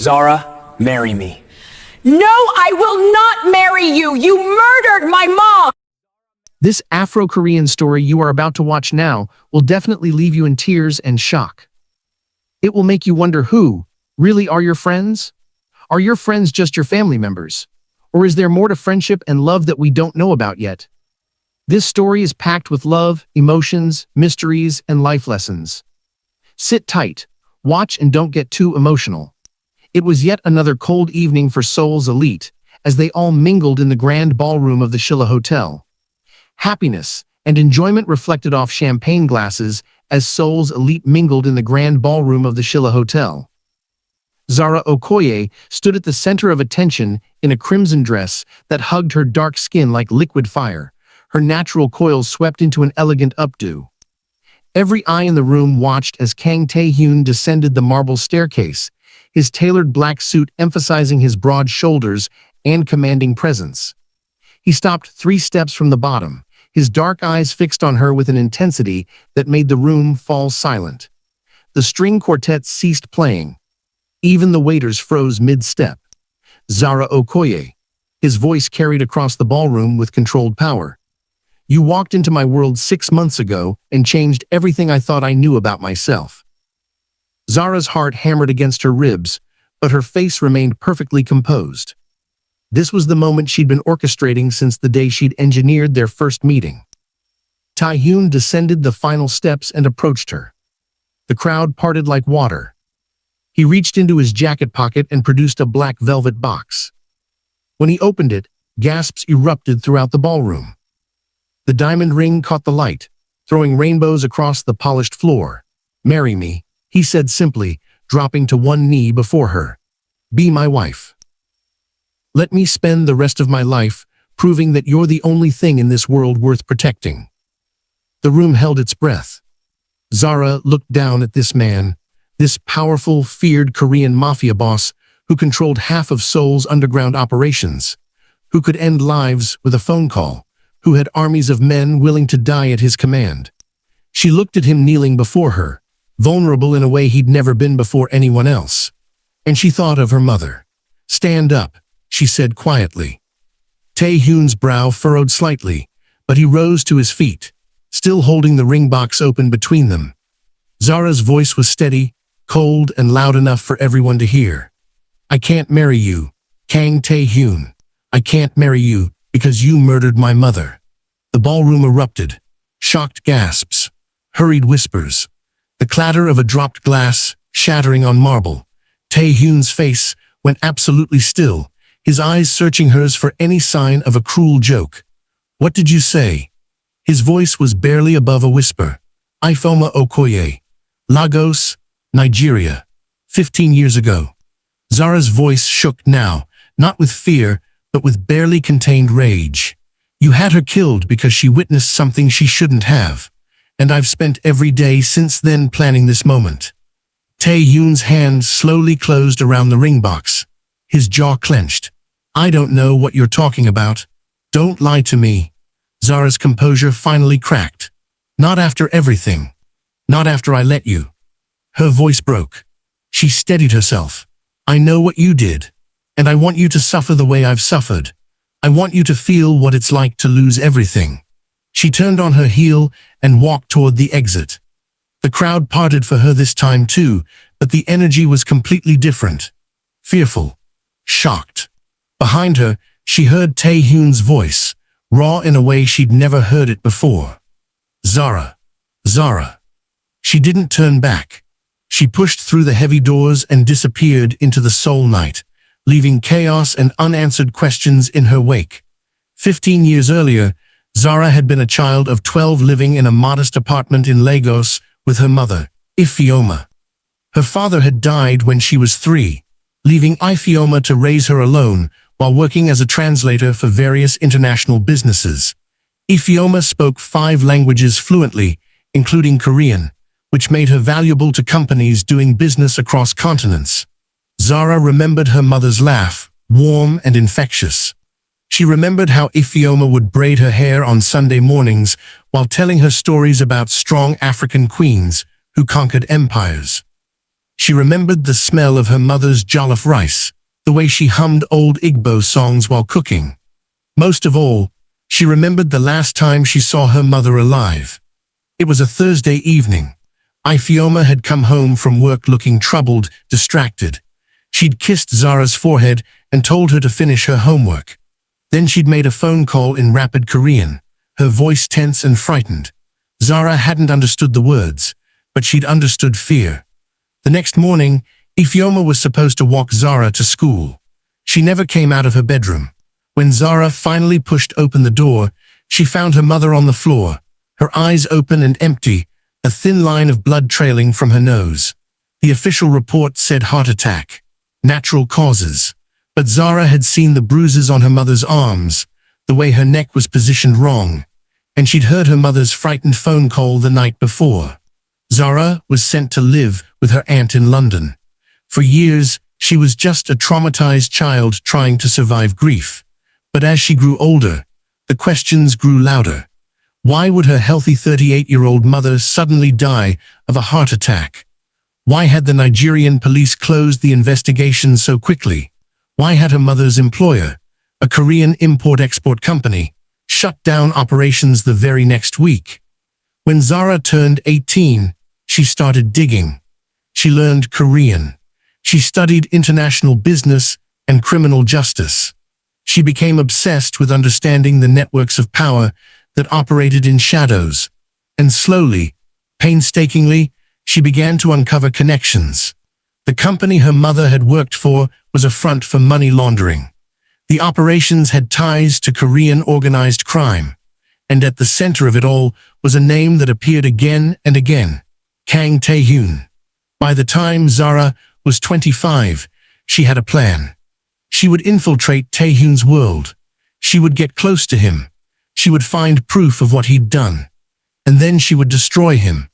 Zara, marry me. No, I will not marry you! You murdered my mom! This Afro-Korean story you are about to watch now will definitely leave you in tears and shock. It will make you wonder who really are your friends? Are your friends just your family members? Or is there more to friendship and love that we don't know about yet? This story is packed with love, emotions, mysteries, and life lessons. Sit tight, watch and don't get too emotional. It was yet another cold evening for Seoul's elite, as they all mingled in the grand ballroom of the Shilla Hotel. Happiness and enjoyment reflected off champagne glasses as Seoul's elite mingled in the grand ballroom of the Shilla Hotel. Zara Okoye stood at the center of attention in a crimson dress that hugged her dark skin like liquid fire, her natural coils swept into an elegant updo. Every eye in the room watched as Kang Tae-Hyun descended the marble staircase, his tailored black suit emphasizing his broad shoulders and commanding presence. He stopped 3 steps from the bottom, his dark eyes fixed on her with an intensity that made the room fall silent. The string quartet ceased playing. Even the waiters froze mid-step. Zara Okoye. His voice carried across the ballroom with controlled power. You walked into my world 6 months ago and changed everything I thought I knew about myself. Zara's heart hammered against her ribs, but her face remained perfectly composed. This was the moment she'd been orchestrating since the day she'd engineered their first meeting. Tae-Hyun descended the final steps and approached her. The crowd parted like water. He reached into his jacket pocket and produced a black velvet box. When he opened it, gasps erupted throughout the ballroom. The diamond ring caught the light, throwing rainbows across the polished floor. "Marry me," he said simply, dropping to one knee before her. "Be my wife. Let me spend the rest of my life proving that you're the only thing in this world worth protecting." The room held its breath. Zara looked down at this man, this powerful, feared Korean mafia boss who controlled half of Seoul's underground operations, who could end lives with a phone call, who had armies of men willing to die at his command. She looked at him kneeling before her, vulnerable in a way he'd never been before anyone else. And she thought of her mother. "Stand up," she said quietly. Tae-Hyun's brow furrowed slightly, but he rose to his feet, still holding the ring box open between them. Zara's voice was steady, cold and loud enough for everyone to hear. "I can't marry you, Kang Tae-Hyun. I can't marry you because you murdered my mother." The ballroom erupted. Shocked gasps, hurried whispers, the clatter of a dropped glass shattering on marble. Tae-Hyun's face went absolutely still, his eyes searching hers for any sign of a cruel joke. "What did you say?" His voice was barely above a whisper. "Ifeoma Okoye, Lagos, Nigeria, 15 years ago." Zara's voice shook now, not with fear, but with barely contained rage. "You had her killed because she witnessed something she shouldn't have, and I've spent every day since then planning this moment." Tae-Hyun's hand slowly closed around the ring box, his jaw clenched. "I don't know what you're talking about. Don't lie to me." Zara's composure finally cracked. "Not after everything. Not after I let you." Her voice broke. She steadied herself. "I know what you did, and I want you to suffer the way I've suffered. I want you to feel what it's like to lose everything." She turned on her heel and walked toward the exit. The crowd parted for her this time too, but the energy was completely different. Fearful. Shocked. Behind her, she heard Tae-Hyun's voice, raw in a way she'd never heard it before. "Zara. Zara." She didn't turn back. She pushed through the heavy doors and disappeared into the Seoul night, leaving chaos and unanswered questions in her wake. 15 years earlier, Zara had been a child of 12 living in a modest apartment in Lagos with her mother, Ifeoma. Her father had died when she was 3, leaving Ifeoma to raise her alone while working as a translator for various international businesses. Ifeoma spoke 5 languages fluently, including Korean, which made her valuable to companies doing business across continents. Zara remembered her mother's laugh, warm and infectious. She remembered how Ifeoma would braid her hair on Sunday mornings while telling her stories about strong African queens who conquered empires. She remembered the smell of her mother's jollof rice, the way she hummed old Igbo songs while cooking. Most of all, she remembered the last time she saw her mother alive. It was a Thursday evening. Ifeoma had come home from work looking troubled, distracted. She'd kissed Zara's forehead and told her to finish her homework. Then she'd made a phone call in rapid Korean, her voice tense and frightened. Zara hadn't understood the words, but she'd understood fear. The next morning, Ifeoma was supposed to walk Zara to school. She never came out of her bedroom. When Zara finally pushed open the door, she found her mother on the floor, her eyes open and empty, a thin line of blood trailing from her nose. The official report said heart attack, natural causes. But Zara had seen the bruises on her mother's arms, the way her neck was positioned wrong, and she'd heard her mother's frightened phone call the night before. Zara was sent to live with her aunt in London. For years, she was just a traumatized child trying to survive grief. But as she grew older, the questions grew louder. Why would her healthy 38-year-old mother suddenly die of a heart attack? Why had the Nigerian police closed the investigation so quickly? Why had her mother's employer, a Korean import-export company, shut down operations the very next week? When Zara turned 18, she started digging. She learned Korean. She studied international business and criminal justice. She became obsessed with understanding the networks of power that operated in shadows. And slowly, painstakingly, she began to uncover connections. The company her mother had worked for was a front for money laundering. The operations had ties to Korean organized crime. And at the center of it all was a name that appeared again and again, Kang Tae-Hyun. By the time Zara was 25, she had a plan. She would infiltrate Tae-Hyun's world. She would get close to him. She would find proof of what he'd done. And then she would destroy him.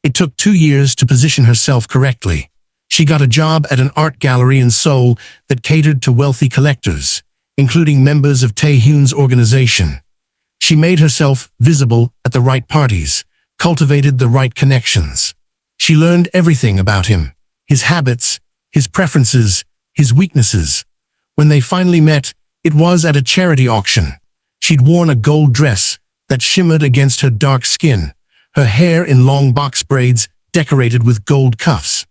It took 2 years to position herself correctly. She got a job at an art gallery in Seoul that catered to wealthy collectors, including members of Tae-Hyun's organization. She made herself visible at the right parties, cultivated the right connections. She learned everything about him, his habits, his preferences, his weaknesses. When they finally met, it was at a charity auction. She'd worn a gold dress that shimmered against her dark skin, her hair in long box braids decorated with gold cuffs.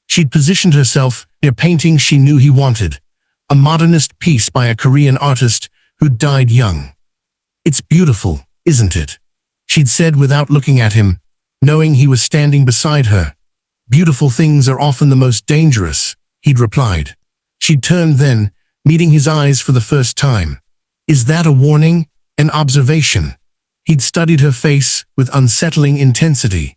She'd positioned herself near a painting she knew he wanted, a modernist piece by a Korean artist who died young. "It's beautiful, isn't it?" she'd said without looking at him, knowing he was standing beside her. "Beautiful things are often the most dangerous," he'd replied. She'd turned then, meeting his eyes for the first time. Is that a warning? An observation? He'd studied her face with unsettling intensity.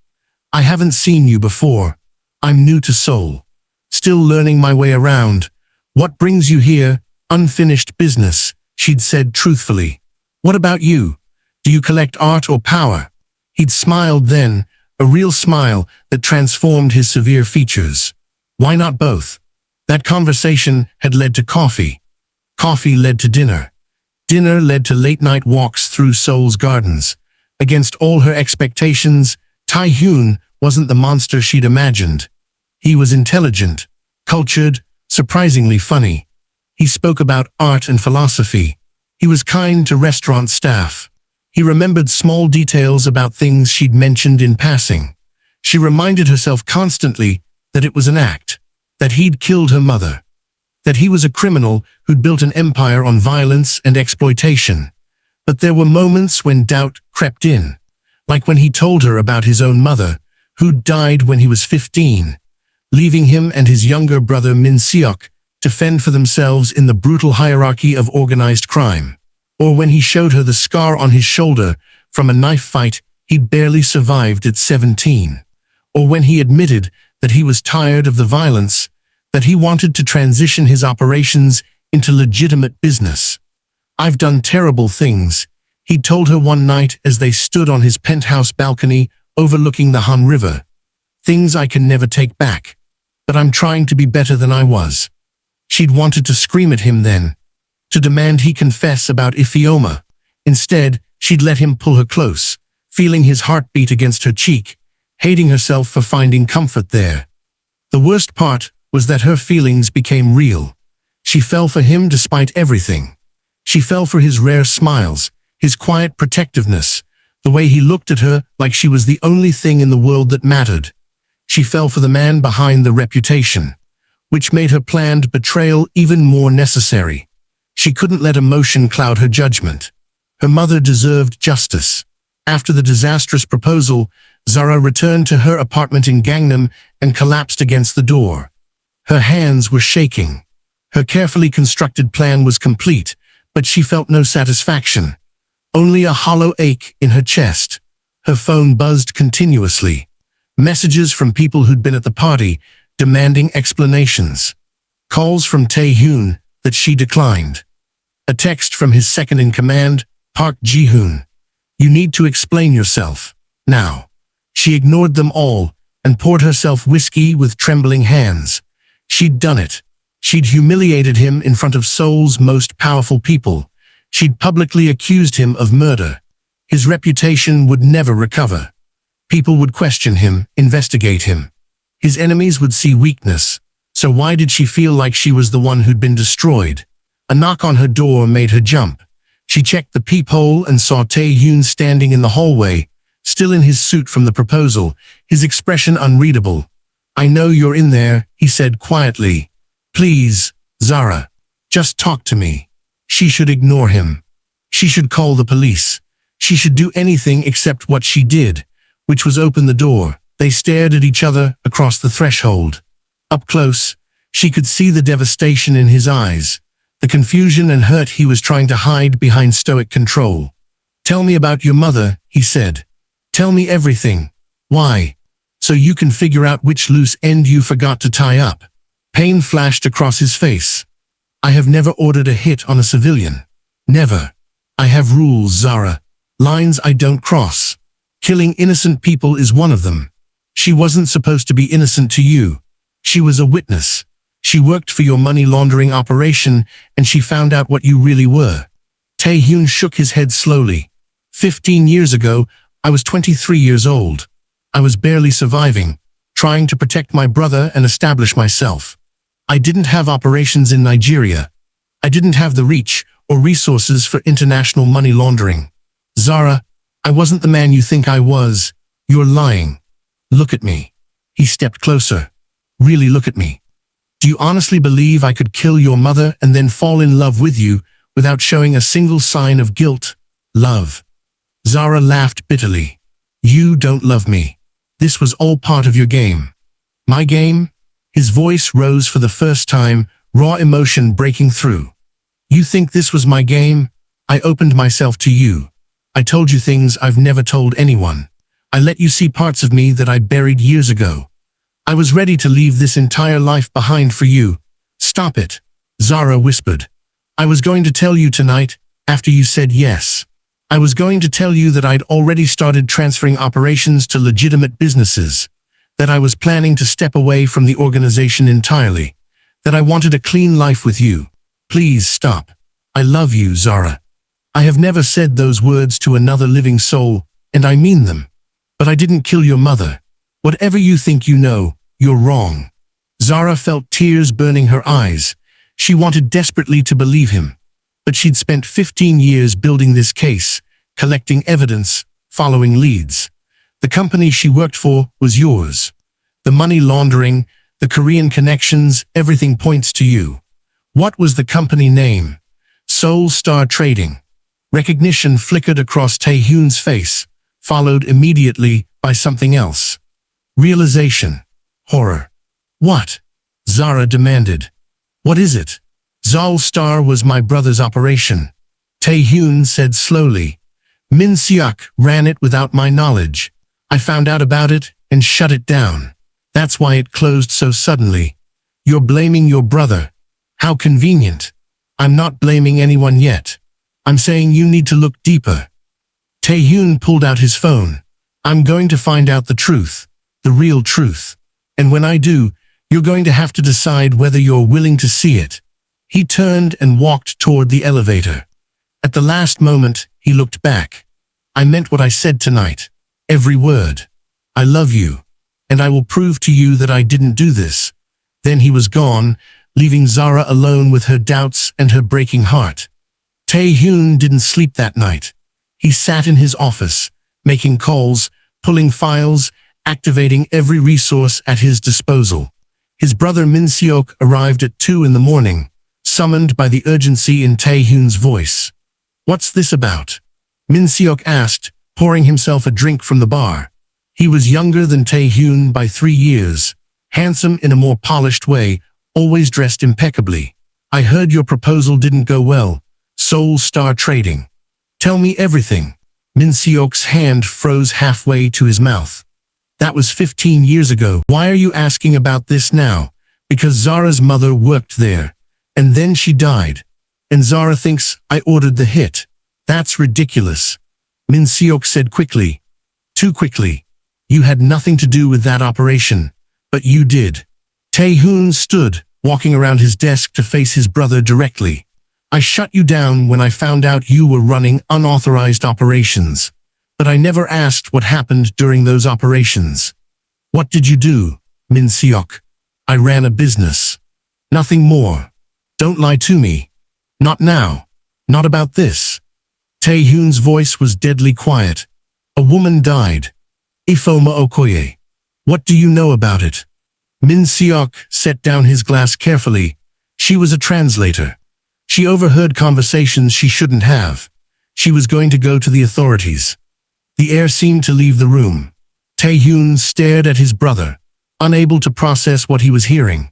"I haven't seen you before. I'm new to Seoul. Still learning my way around. What brings you here? Unfinished business," she'd said truthfully. "What about you? Do you collect art or power?" He'd smiled then, a real smile that transformed his severe features. Why not both? That conversation had led to coffee. Coffee led to dinner. Dinner led to late-night walks through Seoul's gardens. Against all her expectations, Tae-Hyun wasn't the monster she'd imagined. He was intelligent, cultured, surprisingly funny. He spoke about art and philosophy. He was kind to restaurant staff. He remembered small details about things she'd mentioned in passing. She reminded herself constantly that it was an act, that he'd killed her mother, that he was a criminal who'd built an empire on violence and exploitation. But there were moments when doubt crept in, like when he told her about his own mother, who'd died when he was 15, leaving him and his younger brother Min Seok to fend for themselves in the brutal hierarchy of organized crime. Or when he showed her the scar on his shoulder from a knife fight he'd barely survived at 17. Or when he admitted that he was tired of the violence, that he wanted to transition his operations into legitimate business. "I've done terrible things," he'd told her one night as they stood on his penthouse balcony overlooking the Han River. "Things I can never take back. But I'm trying to be better than I was." She'd wanted to scream at him then, to demand he confess about Ifeoma. Instead, she'd let him pull her close, feeling his heartbeat against her cheek, hating herself for finding comfort there. The worst part was that her feelings became real. She fell for him despite everything. She fell for his rare smiles, his quiet protectiveness, the way he looked at her like she was the only thing in the world that mattered. She fell for the man behind the reputation, which made her planned betrayal even more necessary. She couldn't let emotion cloud her judgment. Her mother deserved justice. After the disastrous proposal, Zara returned to her apartment in Gangnam and collapsed against the door. Her hands were shaking. Her carefully constructed plan was complete, but she felt no satisfaction. Only a hollow ache in her chest. Her phone buzzed continuously. Messages from people who'd been at the party, demanding explanations. Calls from Tae-Hyun that she declined. A text from his second-in-command, Park Ji-hoon. You need to explain yourself. Now. She ignored them all and poured herself whiskey with trembling hands. She'd done it. She'd humiliated him in front of Seoul's most powerful people. She'd publicly accused him of murder. His reputation would never recover. People would question him, investigate him. His enemies would see weakness. So why did she feel like she was the one who'd been destroyed? A knock on her door made her jump. She checked the peephole and saw Tae-Hyun standing in the hallway, still in his suit from the proposal, his expression unreadable. I know you're in there, he said quietly. Please, Zara, just talk to me. She should ignore him. She should call the police. She should do anything except what she did, which was open the door. They stared at each other across the threshold. Up close, she could see the devastation in his eyes, the confusion and hurt he was trying to hide behind stoic control. Tell me about your mother, he said. Tell me everything. Why? So you can figure out which loose end you forgot to tie up. Pain flashed across his face. I have never ordered a hit on a civilian. Never. I have rules, Zara. Lines I don't cross. Killing innocent people is one of them. She wasn't supposed to be innocent to you. She was a witness. She worked for your money laundering operation, and she found out what you really were. Tae-Hyun shook his head slowly. 15 years ago, I was 23 years old. I was barely surviving, trying to protect my brother and establish myself. I didn't have operations in Nigeria. I didn't have the reach or resources for international money laundering. Zara, I wasn't the man you think I was. You're lying. Look at me. He stepped closer. Really look at me. Do you honestly believe I could kill your mother and then fall in love with you without showing a single sign of guilt, love? Zara laughed bitterly. You don't love me. This was all part of your game. My game? His voice rose for the first time, raw emotion breaking through. You think this was my game? I opened myself to you. I told you things I've never told anyone. I let you see parts of me that I buried years ago. I was ready to leave this entire life behind for you. Stop it, Zara whispered. I was going to tell you tonight, after you said yes. I was going to tell you that I'd already started transferring operations to legitimate businesses, that I was planning to step away from the organization entirely, that I wanted a clean life with you. Please stop. I love you, Zara. I have never said those words to another living soul, and I mean them. But I didn't kill your mother. Whatever you think you know, you're wrong. Zara felt tears burning her eyes. She wanted desperately to believe him. But she'd spent 15 years building this case, collecting evidence, following leads. The company she worked for was yours. The money laundering, the Korean connections, everything points to you. What was the company name? Seoul Star Trading. Recognition flickered across Tae-Hyun's face, followed immediately by something else. Realization. Horror. What? Zara demanded. What is it? Seoul Star was my brother's operation. Tae-Hyun said slowly. Min Seok ran it without my knowledge. I found out about it and shut it down. That's why it closed so suddenly. You're blaming your brother. How convenient. I'm not blaming anyone yet. I'm saying you need to look deeper. Tae-Hyun pulled out his phone. I'm going to find out the truth, the real truth. And when I do, you're going to have to decide whether you're willing to see it. He turned and walked toward the elevator. At the last moment, he looked back. I meant what I said tonight. Every word. I love you. and I will prove to you that I didn't do this." Then he was gone, leaving Zara alone with her doubts and her breaking heart. Tae-Hyun didn't sleep that night. He sat in his office, making calls, pulling files, activating every resource at his disposal. His brother Min-seok arrived at 2 in the morning, summoned by the urgency in Tae-Hyun's voice. "What's this about?" Min-seok asked, pouring himself a drink from the bar. He was younger than Tae-Hyun by 3 years, handsome in a more polished way, always dressed impeccably. "I heard your proposal didn't go well. Seoul Star Trading. Tell me everything." Min-seok's hand froze halfway to his mouth. "That was 15 years ago. Why are you asking about this now?" "Because Zara's mother worked there, and then she died. And Zara thinks I ordered the hit." "That's ridiculous," Min-seok said quickly. "Too quickly. You had nothing to do with that operation, but you did." Tae-Hyun stood, walking around his desk to face his brother directly. "I shut you down when I found out you were running unauthorized operations. But I never asked what happened during those operations." "What did you do, Min-seok?" "I ran a business. Nothing more. Don't lie to me. Not now. Not about this." Tae-Hyun's voice was deadly quiet. "A woman died. Ifoma Okoye. What do you know about it?" Min-seok set down his glass carefully. "She was a translator. She overheard conversations she shouldn't have. She was going to go to the authorities." The air seemed to leave the room. Tae-Hyun stared at his brother, unable to process what he was hearing.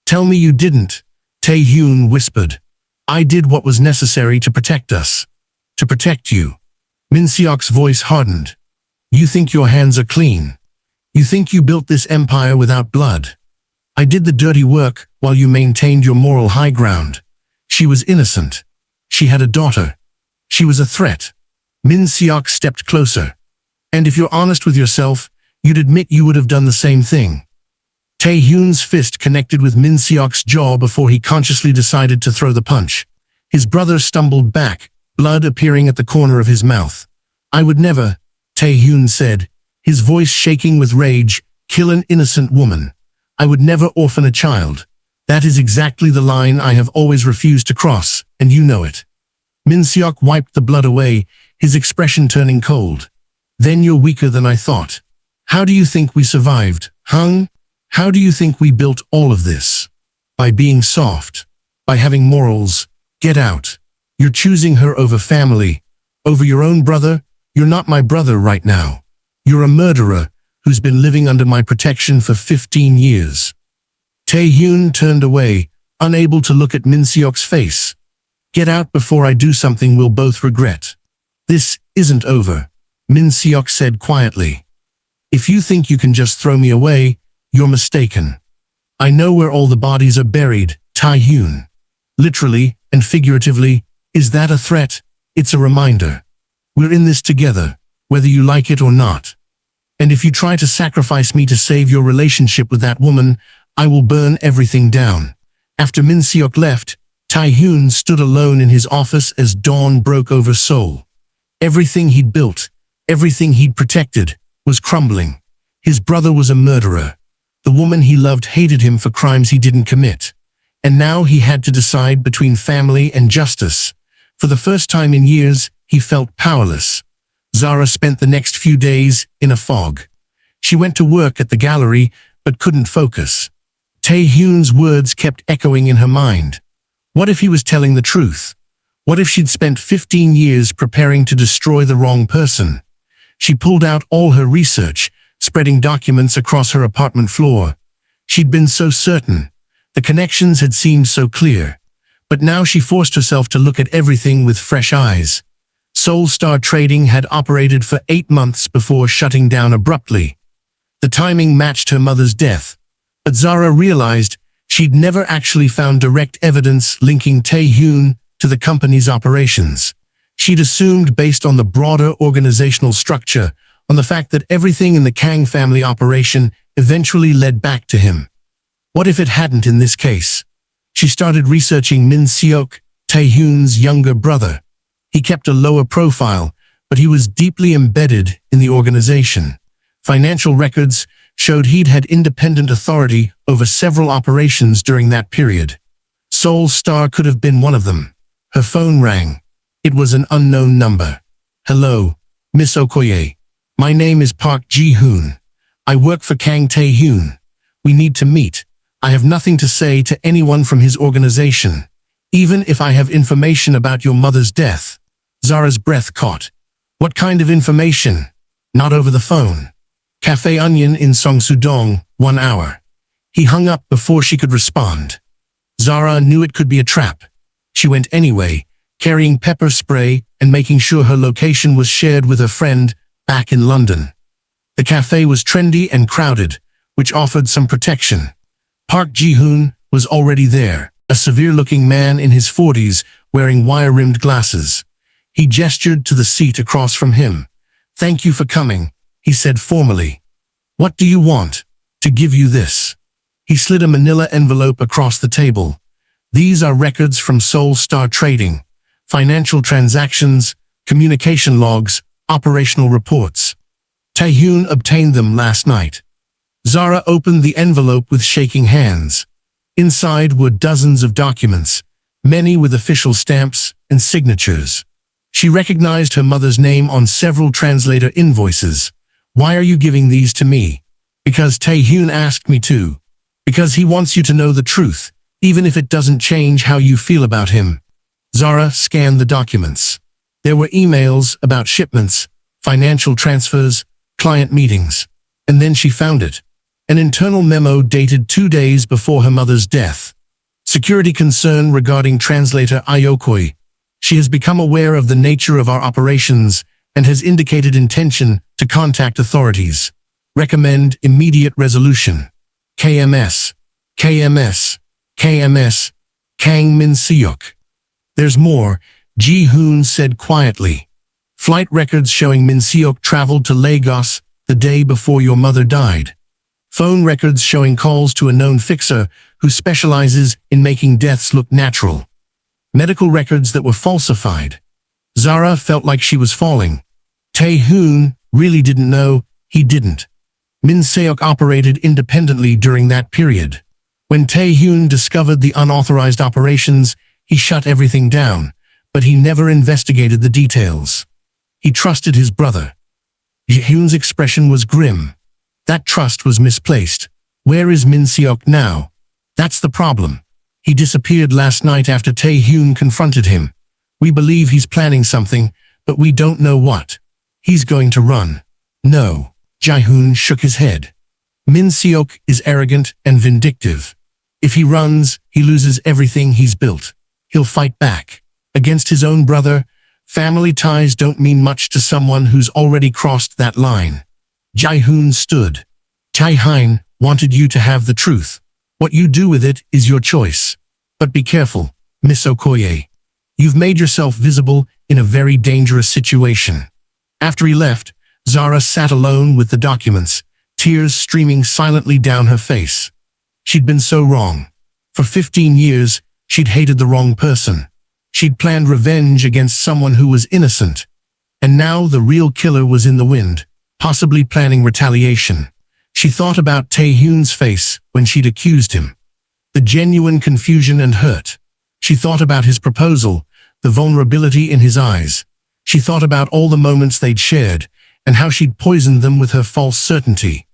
"Tell me you didn't," Tae-Hyun whispered. "I did what was necessary to protect us. To protect you." Min-seok's voice hardened. "You think your hands are clean. You think you built this empire without blood. I did the dirty work while you maintained your moral high ground. She was innocent. She had a daughter. She was a threat." Min-seok stepped closer. "And if you're honest with yourself, you'd admit you would have done the same thing." Tae-Hyun's fist connected with Min-seok's jaw before he consciously decided to throw the punch. His brother stumbled back, blood appearing at the corner of his mouth. "I would never," Tae-Hyun said, his voice shaking with rage, "kill an innocent woman. I would never orphan a child. That is exactly the line I have always refused to cross, and you know it." Min-seok wiped the blood away, his expression turning cold. "Then you're weaker than I thought. How do you think we survived, Hung? How do you think we built all of this? By being soft. By having morals. Get out. You're choosing her over family. Over your own brother. You're not my brother right now. You're a murderer who's been living under my protection for 15 years. Tae-Hyun turned away, unable to look at Min-seok's face. "Get out before I do something we'll both regret." "This isn't over," Min-seok said quietly. "If you think you can just throw me away, you're mistaken. I know where all the bodies are buried, Tae-Hyun. Literally and figuratively, is that a threat? It's a reminder. We're in this together, whether you like it or not. And if you try to sacrifice me to save your relationship with that woman, I will burn everything down." After Min-seok left, Tae-Hyun stood alone in his office as dawn broke over Seoul. Everything he'd built, everything he'd protected, was crumbling. His brother was a murderer. The woman he loved hated him for crimes he didn't commit. And now he had to decide between family and justice. For the first time in years, he felt powerless. Zara spent the next few days in a fog. She went to work at the gallery, but couldn't focus. Tae-Hyun's words kept echoing in her mind. What if he was telling the truth? What if she'd spent 15 years preparing to destroy the wrong person? She pulled out all her research, spreading documents across her apartment floor. She'd been so certain. The connections had seemed so clear. But now she forced herself to look at everything with fresh eyes. Seoul Star Trading had operated for 8 months before shutting down abruptly. The timing matched her mother's death. But Zara realized she'd never actually found direct evidence linking Tae-Hyun to the company's operations. She'd assumed, based on the broader organizational structure, on the fact that everything in the Kang family operation eventually led back to him. What if it hadn't in this case? She started researching Min-seok, Tae-Hyun's younger brother. He kept a lower profile, but he was deeply embedded in the organization. Financial records showed he'd had independent authority over several operations during that period. Seoul Star could have been one of them. Her phone rang. It was an unknown number. "Hello, Miss Okoye. My name is Park Ji-hoon. I work for Kang Tae-Hyun. We need to meet. I have nothing to say to anyone from his organization, even if I have information about your mother's death." Zara's breath caught. What kind of information? Not over the phone. Cafe Onion in Seongsudong, 1 hour. He hung up before she could respond. Zara knew it could be a trap. She went anyway, carrying pepper spray and making sure her location was shared with her friend back in London. The cafe was trendy and crowded, which offered some protection. Park Ji-hoon was already there, a severe-looking man in his 40s wearing wire-rimmed glasses. He gestured to the seat across from him. "Thank you for coming," he said formally. "What do you want?" "To give you this." He slid a manila envelope across the table. "These are records from Seoul Star Trading. Financial transactions, communication logs, operational reports. Tae-Hyun obtained them last night." Zara opened the envelope with shaking hands. Inside were dozens of documents, many with official stamps and signatures. She recognized her mother's name on several translator invoices. "Why are you giving these to me?" "Because Tae-Hyun asked me to. Because he wants you to know the truth, even if it doesn't change how you feel about him." Zara scanned the documents. There were emails about shipments, financial transfers, client meetings. And then she found it. An internal memo dated 2 days before her mother's death. "Security concern regarding translator Okoye. She has become aware of the nature of our operations and has indicated intention to contact authorities. Recommend immediate resolution. KMS. KMS. KMS. Kang Min-seok." "There's more," Ji-hoon said quietly. "Flight records showing Min-seok traveled to Lagos the day before your mother died. Phone records showing calls to a known fixer who specializes in making deaths look natural. Medical records that were falsified." Zara felt like she was falling. Tae-Hyun really didn't know he didn't. Min-seok operated independently during that period. When Tae-Hyun discovered the unauthorized operations, he shut everything down, but he never investigated the details. He trusted his brother. Ji-hoon's expression was grim. That trust was misplaced. Where is Min-seok now? That's the problem. He disappeared last night after Tae-Hyun confronted him. We believe he's planning something, but we don't know what. He's going to run. No. Ji-hoon shook his head. Min-seok is arrogant and vindictive. If he runs, he loses everything he's built. He'll fight back. Against his own brother, family ties don't mean much to someone who's already crossed that line. Ji-hoon stood. Tae-Hyun wanted you to have the truth. What you do with it is your choice. But be careful, Miss Okoye. You've made yourself visible in a very dangerous situation. After he left, Zara sat alone with the documents, tears streaming silently down her face. She'd been so wrong. For 15 years, she'd hated the wrong person. She'd planned revenge against someone who was innocent. And now the real killer was in the wind, possibly planning retaliation. She thought about Tae-Hyun's face when she'd accused him. The genuine confusion and hurt. She thought about his proposal, the vulnerability in his eyes. She thought about all the moments they'd shared, and how she'd poisoned them with her false certainty.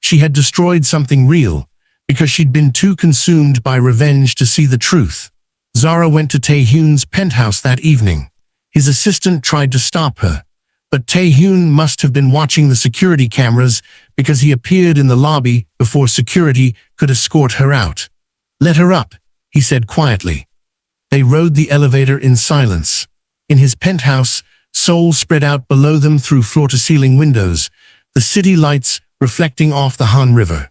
She had destroyed something real, because she'd been too consumed by revenge to see the truth. Zara went to Tae-Hyun's penthouse that evening. His assistant tried to stop her, but Tae-Hyun must have been watching the security cameras because he appeared in the lobby before security could escort her out. "Let her up," he said quietly. They rode the elevator in silence. In his penthouse, Seoul spread out below them through floor-to-ceiling windows, the city lights reflecting off the Han River.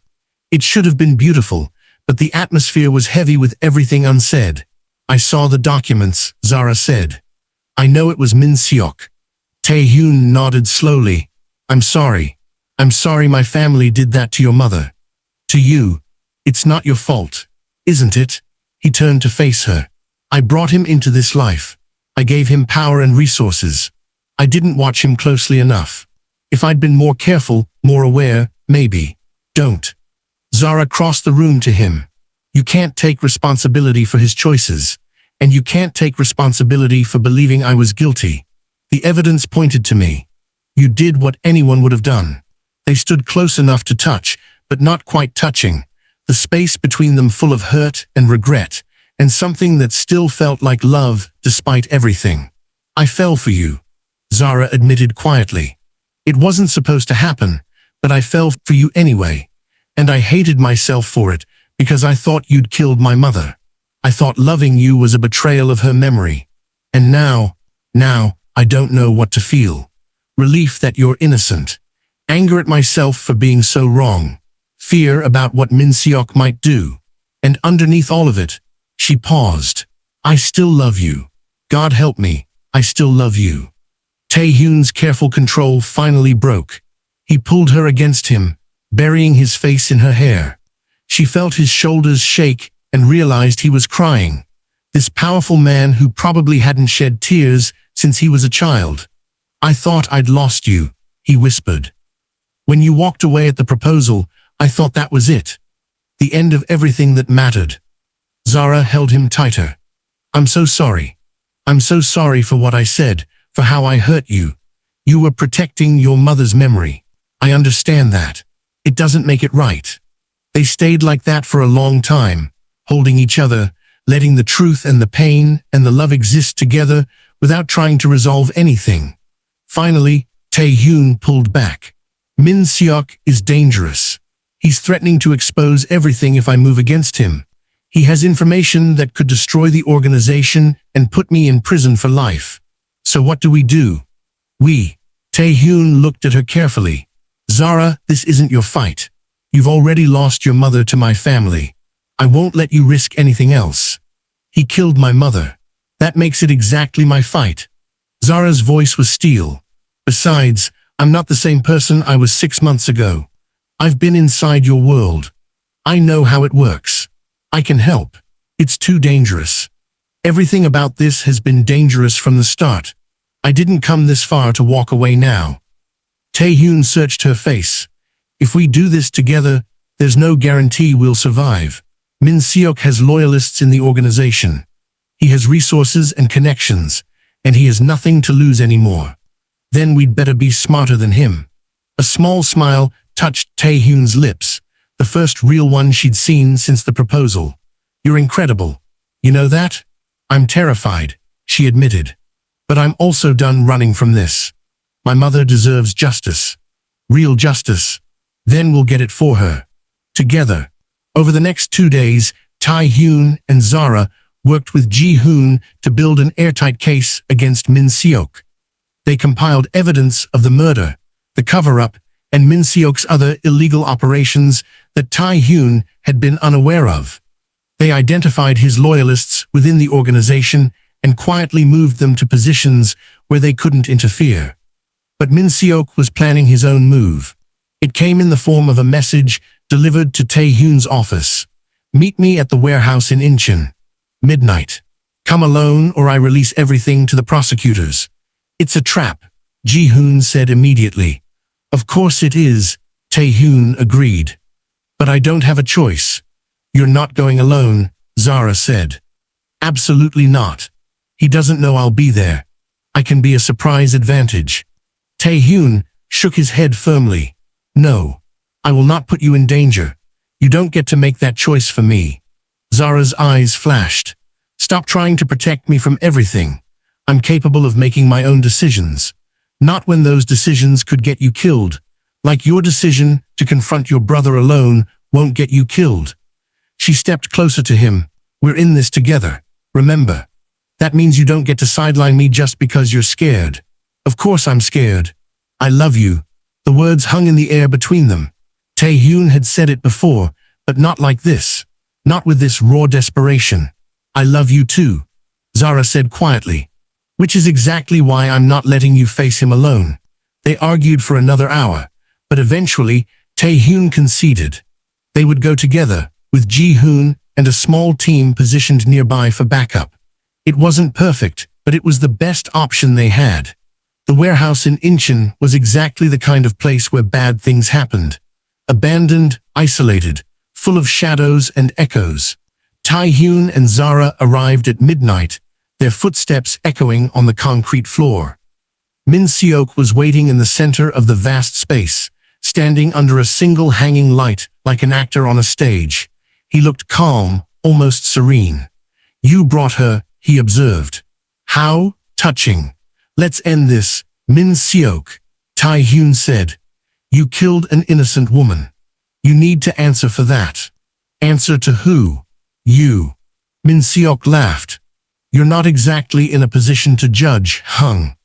It should have been beautiful, but the atmosphere was heavy with everything unsaid. "I saw the documents," Zara said. "I know it was Min-seok." Tae-Hyun nodded slowly. "I'm sorry. I'm sorry my family did that to your mother. To you. It's not your fault, isn't it?" He turned to face her. "I brought him into this life. I gave him power and resources. I didn't watch him closely enough. If I'd been more careful, more aware, maybe. Don't. Zara crossed the room to him. You can't take responsibility for his choices, and you can't take responsibility for believing I was guilty. The evidence pointed to me. You did what anyone would have done. They stood close enough to touch, but not quite touching, the space between them full of hurt and regret, and something that still felt like love despite everything. I fell for you, Zara admitted quietly. It wasn't supposed to happen, but I fell for you anyway, and I hated myself for it because I thought you'd killed my mother. I thought loving you was a betrayal of her memory. And now I don't know what to feel. Relief that you're innocent. Anger at myself for being so wrong. Fear about what Min Seok might do. And underneath all of it, she paused. I still love you. God help me, I still love you. Tae-Hyun's careful control finally broke. He pulled her against him, burying his face in her hair. She felt his shoulders shake and realized he was crying. This powerful man who probably hadn't shed tears since he was a child. I thought I'd lost you, he whispered. When you walked away at the proposal, I thought that was it. The end of everything that mattered. Zara held him tighter. I'm so sorry. I'm so sorry for what I said, for how I hurt you. You were protecting your mother's memory. I understand that. It doesn't make it right. They stayed like that for a long time, holding each other, letting the truth and the pain and the love exist together without trying to resolve anything. Finally, Tae-Hyun pulled back. Min Seok is dangerous. He's threatening to expose everything if I move against him. He has information that could destroy the organization and put me in prison for life. So what do? Tae-Hyun looked at her carefully. Zara, this isn't your fight. You've already lost your mother to my family. I won't let you risk anything else. He killed my mother. That makes it exactly my fight. Zara's voice was steel. Besides, I'm not the same person I was 6 months ago. I've been inside your world. I know how it works. I can help. It's too dangerous. Everything about this has been dangerous from the start. I didn't come this far to walk away now. Tae-Hyun searched her face. If we do this together, there's no guarantee we'll survive. Min Seok has loyalists in the organization. He has resources and connections, and he has nothing to lose anymore. Then we'd better be smarter than him. A small smile touched Tae-Hyun's lips, the first real one she'd seen since the proposal. You're incredible. You know that? I'm terrified, she admitted. But I'm also done running from this. My mother deserves justice. Real justice. Then we'll get it for her. Together. Over the next 2 days, Tae-Hyun and Zara worked with Ji-hoon to build an airtight case against Min Seok. They compiled evidence of the murder, the cover-up, and Min Seok's other illegal operations that Tae-Hyun had been unaware of. They identified his loyalists within the organization and quietly moved them to positions where they couldn't interfere. But Min Seok was planning his own move. It came in the form of a message delivered to Tae-Hyun's office. Meet me at the warehouse in Incheon. Midnight. Come alone or I release everything to the prosecutors. It's a trap, Ji-hoon said immediately. Of course it is, Tae-Hyun agreed. But I don't have a choice. You're not going alone, Zara said. Absolutely not. He doesn't know I'll be there. I can be a surprise advantage. Tae-Hyun shook his head firmly. No, I will not put you in danger. You don't get to make that choice for me. Zara's eyes flashed. Stop trying to protect me from everything. I'm capable of making my own decisions. Not when those decisions could get you killed. Like your decision to confront your brother alone won't get you killed. She stepped closer to him. We're in this together. Remember. That means you don't get to sideline me just because you're scared. Of course I'm scared. I love you. The words hung in the air between them. Tae-Hyun had said it before, but not like this. Not with this raw desperation. I love you too, Zara said quietly. Which is exactly why I'm not letting you face him alone. They argued for another hour, but eventually, Tae-Hyun conceded. They would go together, with Ji-hoon and a small team positioned nearby for backup. It wasn't perfect, but it was the best option they had. The warehouse in Incheon was exactly the kind of place where bad things happened. abandoned, isolated, full of shadows and echoes. Tae-Hyun and Zara arrived at midnight, their footsteps echoing on the concrete floor. Min Seok was waiting in the center of the vast space, standing under a single hanging light like an actor on a stage. He looked calm, almost serene. "You brought her," he observed. "How touching. Let's end this, Min Seok," Tae-Hyun said. "You killed an innocent woman. You need to answer for that." "Answer to who?" "You." Min Seok laughed. "You're not exactly in a position to judge, Hung.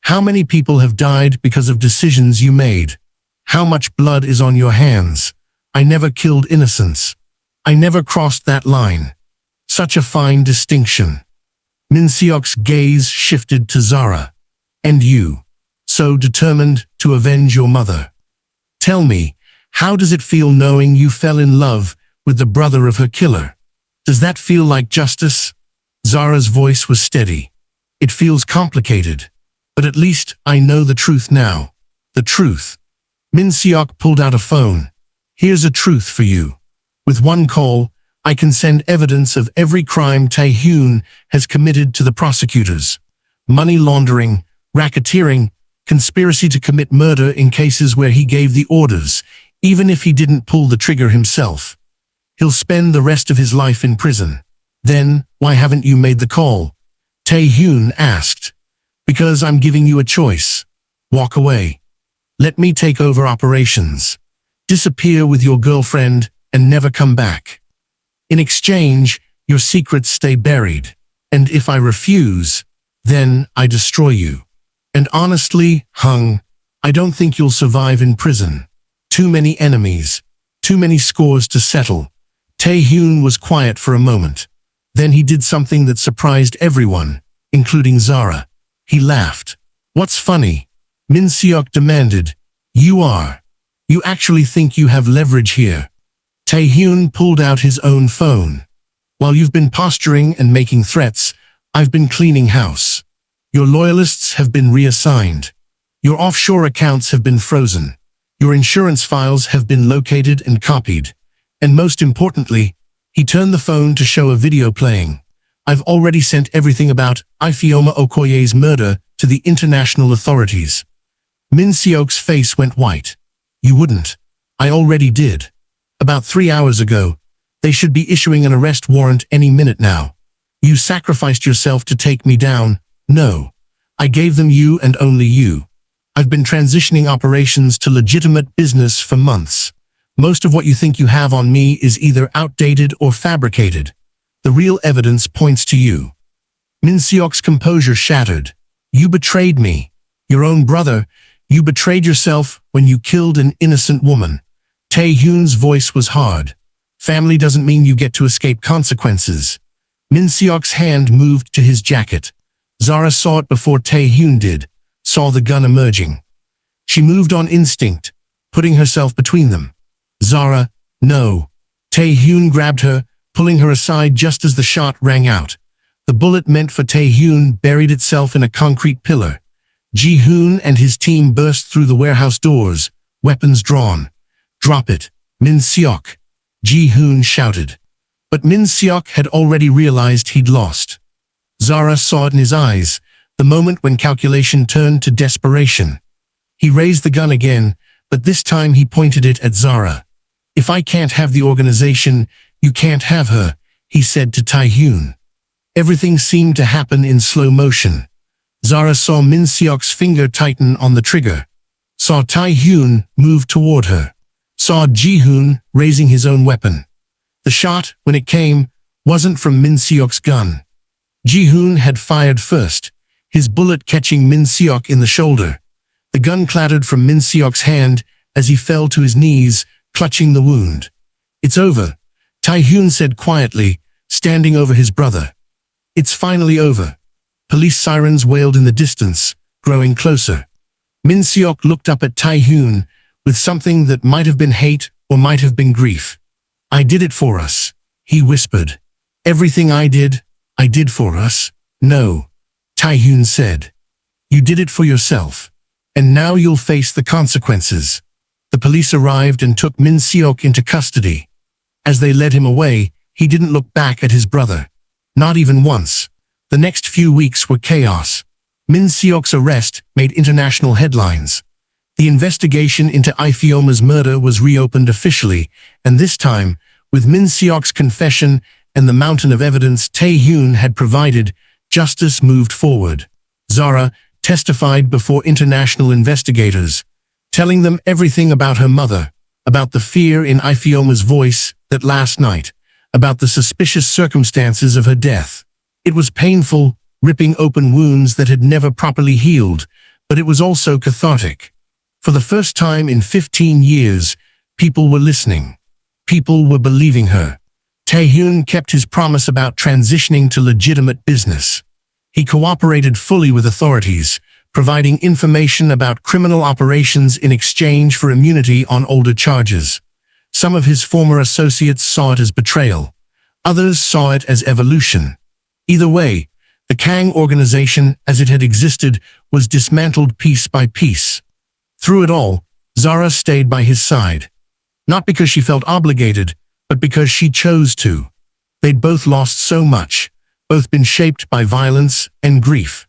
How many people have died because of decisions you made? How much blood is on your hands? I never killed innocents. I never crossed that line." Such a fine distinction. Min Seok's gaze shifted to Zara. "And you, so determined to avenge your mother. Tell me, how does it feel knowing you fell in love with the brother of her killer? Does that feel like justice?" Zara's voice was steady. "It feels complicated. But at least I know the truth now. The truth." Min Seok pulled out a phone. "Here's a truth for you. With one call, I can send evidence of every crime Tae-Hyun has committed to the prosecutors. Money laundering, racketeering, conspiracy to commit murder in cases where he gave the orders, even if he didn't pull the trigger himself. He'll spend the rest of his life in prison." "Then, why haven't you made the call?" Tae-Hyun asked. "Because I'm giving you a choice. Walk away. Let me take over operations. Disappear with your girlfriend and never come back. In exchange, your secrets stay buried. And if I refuse, then I destroy you. And honestly, Hung, I don't think you'll survive in prison. Too many enemies. Too many scores to settle." Tae-Hyun was quiet for a moment. Then he did something that surprised everyone, including Zara. He laughed. "What's funny?" Min Seok demanded. "You are. You actually think you have leverage here." Tae-Hyun pulled out his own phone. "While you've been posturing and making threats, I've been cleaning house. Your loyalists have been reassigned. Your offshore accounts have been frozen. Your insurance files have been located and copied. And most importantly," he turned the phone to show a video playing. "I've already sent everything about Zara Okoye's murder to the international authorities." Min Seok's face went white. "You wouldn't." "I already did. About 3 hours ago. They should be issuing an arrest warrant any minute now. You sacrificed yourself to take me down." "No. I gave them you and only you. I've been transitioning operations to legitimate business for months. Most of what you think you have on me is either outdated or fabricated. The real evidence points to you." Min Seok's composure shattered. "You betrayed me. Your own brother. You betrayed yourself when you killed an innocent woman." Tae-Hyun's voice was hard. "Family doesn't mean you get to escape consequences." Min Seok's hand moved to his jacket. Zara saw it before Tae-Hyun did, saw the gun emerging. She moved on instinct, putting herself between them. "Zara, no." Tae-Hyun grabbed her, pulling her aside just as the shot rang out. The bullet meant for Tae-Hyun buried itself in a concrete pillar. Ji-Hoon and his team burst through the warehouse doors, weapons drawn. "Drop it, Min Seok," Ji-Hoon shouted. But Min Seok had already realized he'd lost. Zara saw it in his eyes, the moment when calculation turned to desperation. He raised the gun again, but this time he pointed it at Zara. "If I can't have the organization, you can't have her," he said to Tae-Hyun. Everything seemed to happen in slow motion. Zara saw Min Seok's finger tighten on the trigger, saw Tae-Hyun move toward her, saw Ji-Hoon raising his own weapon. The shot, when it came, wasn't from Min Seok's gun. Ji-Hoon had fired first, his bullet catching Min Seok in the shoulder. The gun clattered from Min Seok's hand as he fell to his knees, clutching the wound. "It's over," Tae-Hyun said quietly, standing over his brother. "It's finally over." Police sirens wailed in the distance, growing closer. Min Seok looked up at Tae-Hyun with something that might have been hate or might have been grief. "I did it for us," he whispered. "Everything I did for us." "No," Tae-Hyun said. "You did it for yourself. And now you'll face the consequences." The police arrived and took Min Seok into custody. As they led him away, he didn't look back at his brother. Not even once. The next few weeks were chaos. Min Seok's arrest made international headlines. The investigation into Ifeoma's murder was reopened officially, and this time, with Min Seok's confession and the mountain of evidence Tae-Hyun had provided, justice moved forward. Zara testified before international investigators, telling them everything about her mother, about the fear in Ifeoma's voice that last night, about the suspicious circumstances of her death. It was painful, ripping open wounds that had never properly healed, but it was also cathartic. For the first time in 15 years, people were listening. People were believing her. Tae-Hyun kept his promise about transitioning to legitimate business. He cooperated fully with authorities, providing information about criminal operations in exchange for immunity on older charges. Some of his former associates saw it as betrayal. Others saw it as evolution. Either way, the Kang organization, as it had existed, was dismantled piece by piece. Through it all, Zara stayed by his side. Not because she felt obligated, but because she chose to. They'd both lost so much, both been shaped by violence and grief.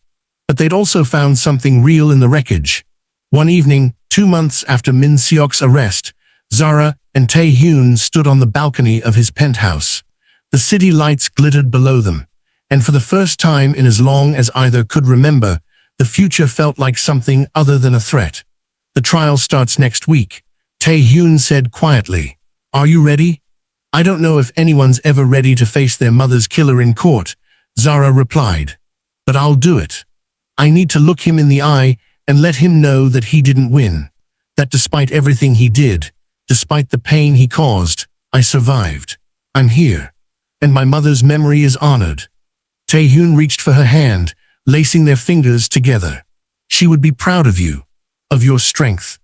But they'd also found something real in the wreckage. One evening, 2 months after Min Seok's arrest, Zara and Tae-Hyun stood on the balcony of his penthouse. The city lights glittered below them, and for the first time in as long as either could remember, the future felt like something other than a threat. "The trial starts next week," Tae-Hyun said quietly. "Are you ready?" "I don't know if anyone's ever ready to face their mother's killer in court," Zara replied. "But I'll do it. I need to look him in the eye and let him know that he didn't win. That despite everything he did, despite the pain he caused, I survived. I'm here. And my mother's memory is honored." Tae-Hyun reached for her hand, lacing their fingers together. "She would be proud of you, of your strength,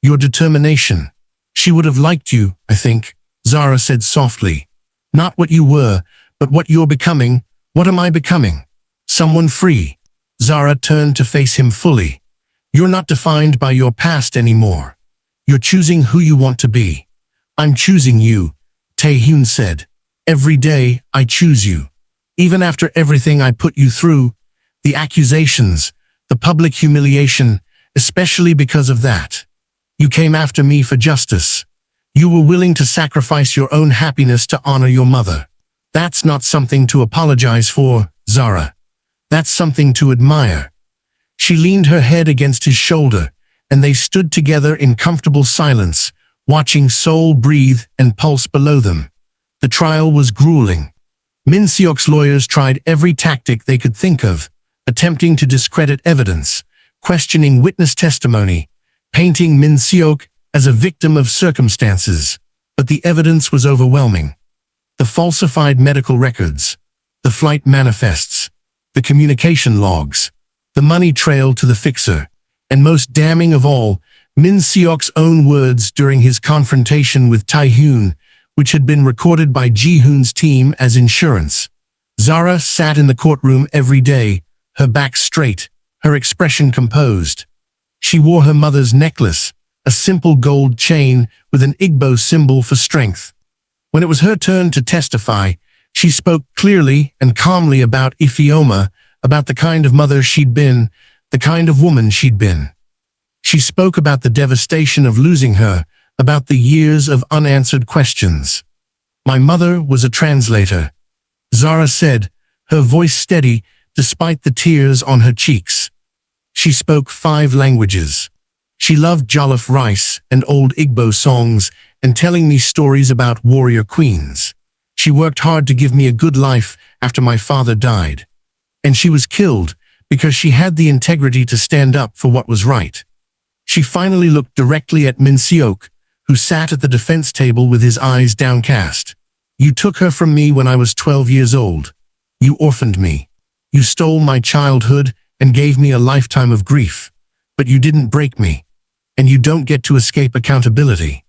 your determination. She would have liked you, I think," Zara said softly. "Not what you were, but what you're becoming. What am I becoming? Someone free." Zara turned to face him fully. "You're not defined by your past anymore. You're choosing who you want to be." "I'm choosing you," Tae-Hyun said. "Every day, I choose you. Even after everything I put you through, the accusations, the public humiliation, especially because of that. You came after me for justice. You were willing to sacrifice your own happiness to honor your mother. That's not something to apologize for, Zara. That's something to admire." She leaned her head against his shoulder, and they stood together in comfortable silence, watching Seoul breathe and pulse below them. The trial was grueling. Min Seok's lawyers tried every tactic they could think of, attempting to discredit evidence, questioning witness testimony, painting Min Seok as a victim of circumstances. But the evidence was overwhelming. The falsified medical records, the flight manifests, the communication logs, the money trail to the fixer, and most damning of all, Min Seok's own words during his confrontation with Tae-Hyun, which had been recorded by Ji-hoon's team as insurance. Zara sat in the courtroom every day, her back straight, her expression composed. She wore her mother's necklace, a simple gold chain with an Igbo symbol for strength. When it was her turn to testify, she spoke clearly and calmly about Ifeoma, about the kind of mother she'd been, the kind of woman she'd been. She spoke about the devastation of losing her, about the years of unanswered questions. "My mother was a translator," Zara said, her voice steady despite the tears on her cheeks. She spoke 5 languages. She loved jollof rice and old Igbo songs and telling me stories about warrior queens. She worked hard to give me a good life after my father died. And she was killed because she had the integrity to stand up for what was right. She finally looked directly at Min Seok, who sat at the defense table with his eyes downcast. "You took her from me when I was 12 years old. You orphaned me. You stole my childhood and gave me a lifetime of grief. But you didn't break me. And you don't get to escape accountability."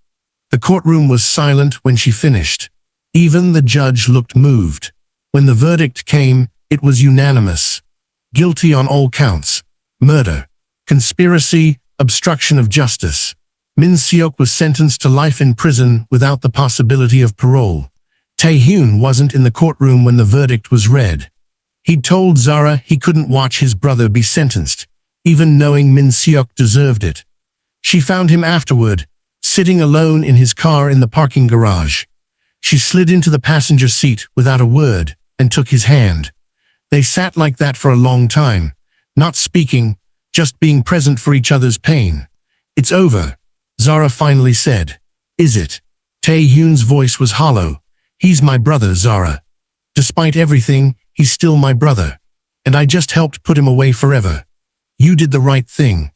The courtroom was silent when she finished. Even the judge looked moved. When the verdict came, it was unanimous. Guilty on all counts. Murder, conspiracy, obstruction of justice. Min Seok was sentenced to life in prison without the possibility of parole. Tae-Hyun wasn't in the courtroom when the verdict was read. He'd told Zara he couldn't watch his brother be sentenced, even knowing Min Seok deserved it. She found him afterward, sitting alone in his car in the parking garage. She slid into the passenger seat without a word and took his hand. They sat like that for a long time, not speaking, just being present for each other's pain. "It's over," Zara finally said. "Is it?" Tae-Hyun's voice was hollow. "He's my brother, Zara. Despite everything, he's still my brother. And I just helped put him away forever. You did the right thing.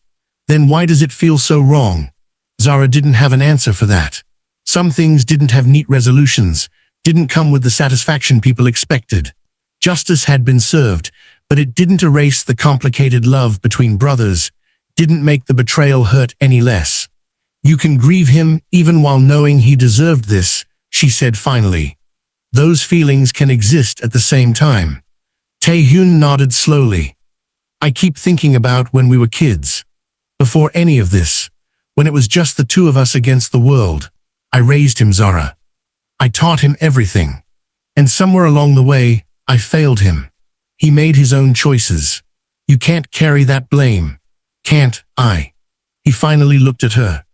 Then why does it feel so wrong?" Zara didn't have an answer for that. Some things didn't have neat resolutions, didn't come with the satisfaction people expected. Justice had been served, but it didn't erase the complicated love between brothers, didn't make the betrayal hurt any less. "You can grieve him even while knowing he deserved this," she said finally. "Those feelings can exist at the same time." Tae-Hyun nodded slowly. "I keep thinking about when we were kids. Before any of this, when it was just the two of us against the world. I raised him, Zara. I taught him everything. And somewhere along the way, I failed him. He made his own choices. You can't carry that blame. Can't I?" He finally looked at her.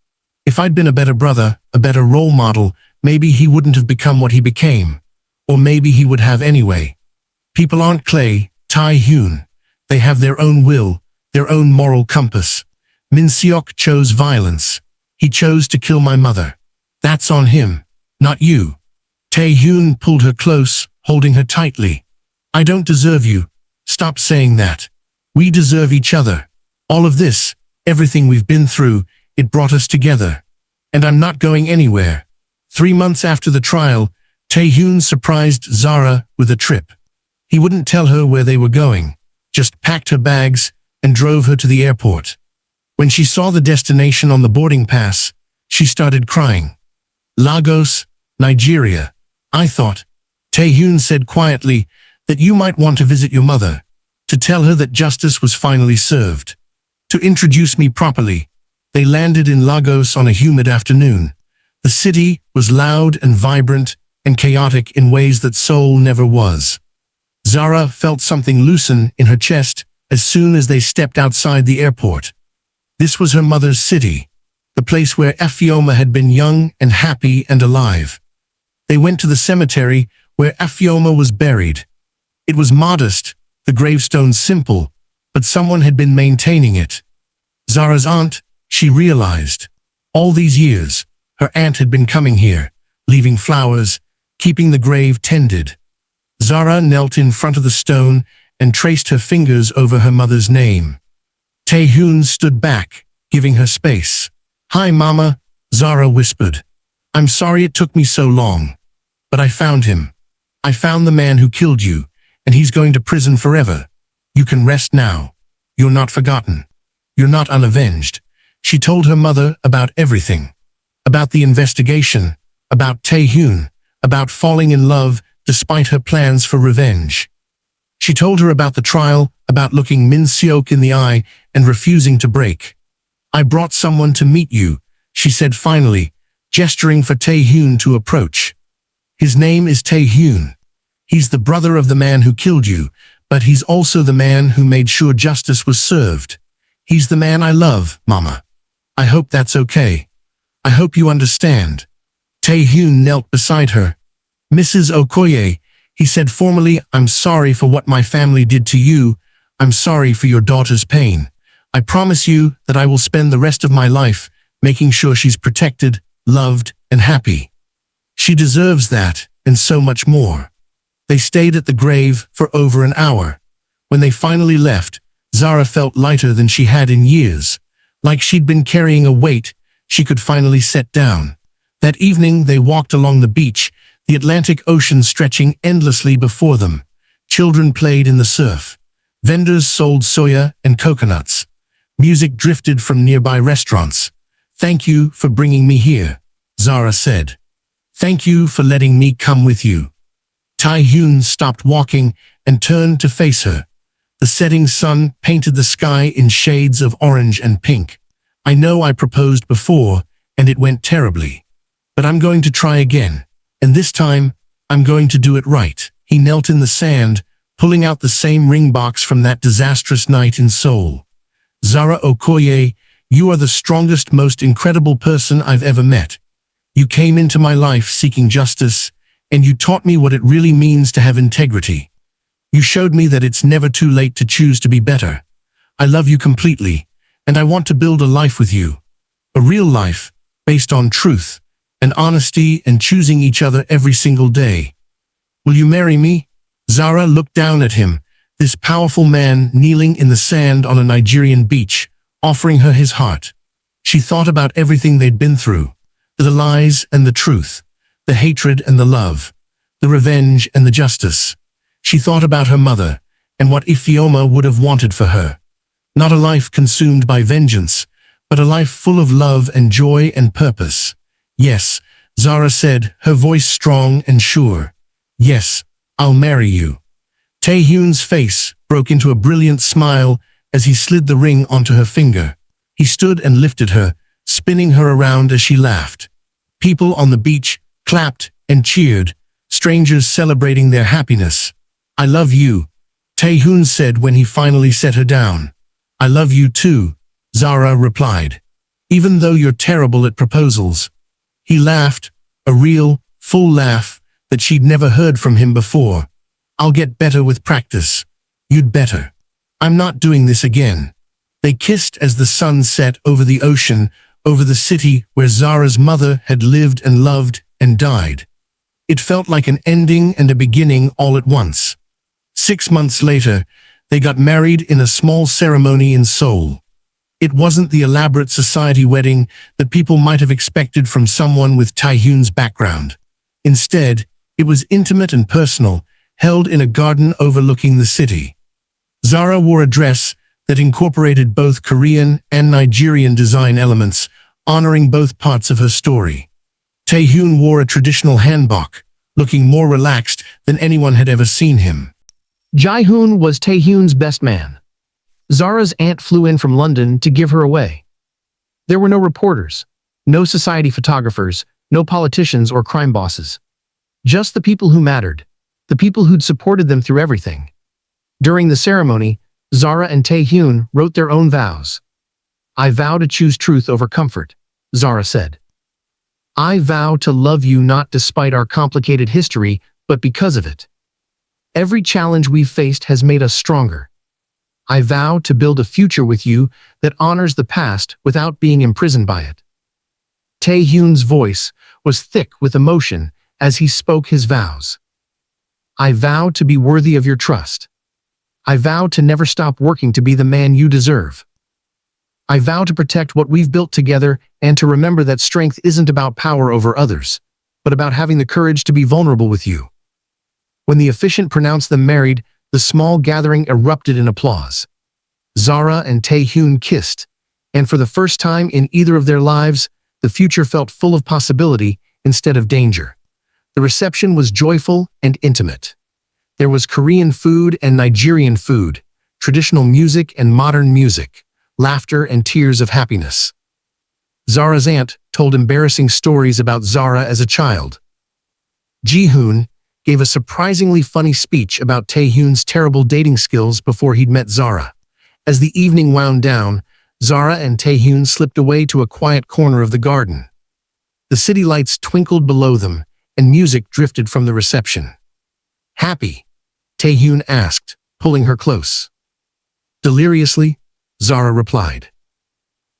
"If I'd been a better brother, a better role model, maybe he wouldn't have become what he became. Or maybe he would have anyway. People aren't clay, Tae-Hyun. They have their own will, their own moral compass. Min Seok chose violence. He chose to kill my mother. That's on him, not you." Tae-Hyun pulled her close, holding her tightly. "I don't deserve you. Stop saying that. We deserve each other. All of this, everything we've been through, it brought us together. And I'm not going anywhere." 3 months after the trial, Tae-Hyun surprised Zara with a trip. He wouldn't tell her where they were going, just packed her bags and drove her to the airport. When she saw the destination on the boarding pass, she started crying. "Lagos, Nigeria. I thought," Tae-Hyun said quietly, "that you might want to visit your mother, to tell her that justice was finally served. To introduce me properly." They landed in Lagos on a humid afternoon. The city was loud and vibrant and chaotic in ways that Seoul never was. Zara felt something loosen in her chest as soon as they stepped outside the airport. This was her mother's city, the place where Afioma had been young and happy and alive. They went to the cemetery where Afioma was buried. It was modest, the gravestone simple, but someone had been maintaining it. Zara's aunt, she realized. All these years, her aunt had been coming here, leaving flowers, keeping the grave tended. Zara knelt in front of the stone and traced her fingers over her mother's name. Tae-Hyun stood back, giving her space. "Hi, Mama," Zara whispered. "I'm sorry it took me so long. But I found him. I found the man who killed you, and he's going to prison forever. You can rest now. You're not forgotten. You're not unavenged." She told her mother about everything. About the investigation, about Tae-Hyun, about falling in love despite her plans for revenge. She told her about the trial, about looking Min Seok in the eye and refusing to break. "I brought someone to meet you," she said finally, gesturing for Tae-Hyun to approach. "His name is Tae-Hyun. He's the brother of the man who killed you, but he's also the man who made sure justice was served. He's the man I love, Mama. I hope that's okay. I hope you understand." Tae-Hyun knelt beside her. "Mrs. Okoye," he said formally, "I'm sorry for what my family did to you. I'm sorry for your daughter's pain. I promise you that I will spend the rest of my life making sure she's protected, loved, and happy. She deserves that, and so much more." They stayed at the grave for over an hour. When they finally left, Zara felt lighter than she had in years. Like she'd been carrying a weight she could finally set down. That evening they walked along the beach, the Atlantic Ocean stretching endlessly before them. Children played in the surf. Vendors sold soya and coconuts. Music drifted from nearby restaurants. "Thank you for bringing me here," Zara said. "Thank you for letting me come with you." Tae-Hyun stopped walking and turned to face her. The setting sun painted the sky in shades of orange and pink. "I know I proposed before, and it went terribly. But I'm going to try again, and this time, I'm going to do it right. He knelt in the sand, pulling out the same ring box from that disastrous night in Seoul. Zara Okoye, you are the strongest, most incredible person I've ever met. You came into my life seeking justice, and you taught me what it really means to have integrity. You showed me that it's never too late to choose to be better. I love you completely, and I want to build a life with you. A real life, based on truth and honesty and choosing each other every single day. Will you marry me? Zara looked down at him, this powerful man kneeling in the sand on a Nigerian beach, offering her his heart. She thought about everything they'd been through, the lies and the truth, the hatred and the love, the revenge and the justice. She thought about her mother and what Ifeoma would have wanted for her. Not a life consumed by vengeance, but a life full of love and joy and purpose. Yes, Zara said, her voice strong and sure. Yes, I'll marry you. Tae-Hyun's face broke into a brilliant smile as he slid the ring onto her finger. He stood and lifted her, spinning her around as she laughed. People on the beach clapped and cheered, strangers celebrating their happiness. I love you, Tae-Hyun said when he finally set her down. I love you too, Zara replied. Even though you're terrible at proposals. He laughed, a real, full laugh that she'd never heard from him before. I'll get better with practice. You'd better. I'm not doing this again. They kissed as the sun set over the ocean, over the city where Zara's mother had lived and loved and died. It felt like an ending and a beginning all at once. 6 months later, they got married in a small ceremony in Seoul. It wasn't the elaborate society wedding that people might have expected from someone with Tae-Hyun's background. Instead, it was intimate and personal, held in a garden overlooking the city. Zara wore a dress that incorporated both Korean and Nigerian design elements, honoring both parts of her story. Tae-Hyun wore a traditional hanbok, looking more relaxed than anyone had ever seen him. Jae-hoon was Tae-Hyun's best man. Zara's aunt flew in from London to give her away. There were no reporters, no society photographers, no politicians or crime bosses. Just the people who mattered, the people who'd supported them through everything. During the ceremony, Zara and Tae-Hyun wrote their own vows. I vow to choose truth over comfort, Zara said. I vow to love you not despite our complicated history, but because of it. Every challenge we've faced has made us stronger. I vow to build a future with you that honors the past without being imprisoned by it. Tae-Hyun's voice was thick with emotion as he spoke his vows. I vow to be worthy of your trust. I vow to never stop working to be the man you deserve. I vow to protect what we've built together and to remember that strength isn't about power over others, but about having the courage to be vulnerable with you. When the officiant pronounced them married, the small gathering erupted in applause. Zara and Tae-Hyun kissed, and for the first time in either of their lives, the future felt full of possibility instead of danger. The reception was joyful and intimate. There was Korean food and Nigerian food, traditional music and modern music, laughter and tears of happiness. Zara's aunt told embarrassing stories about Zara as a child. Ji-hoon gave a surprisingly funny speech about Tae-Hyun's terrible dating skills before he'd met Zara. As the evening wound down, Zara and Tae-Hyun slipped away to a quiet corner of the garden. The city lights twinkled below them, and music drifted from the reception. Happy? Tae-Hyun asked, pulling her close. Deliriously, Zara replied.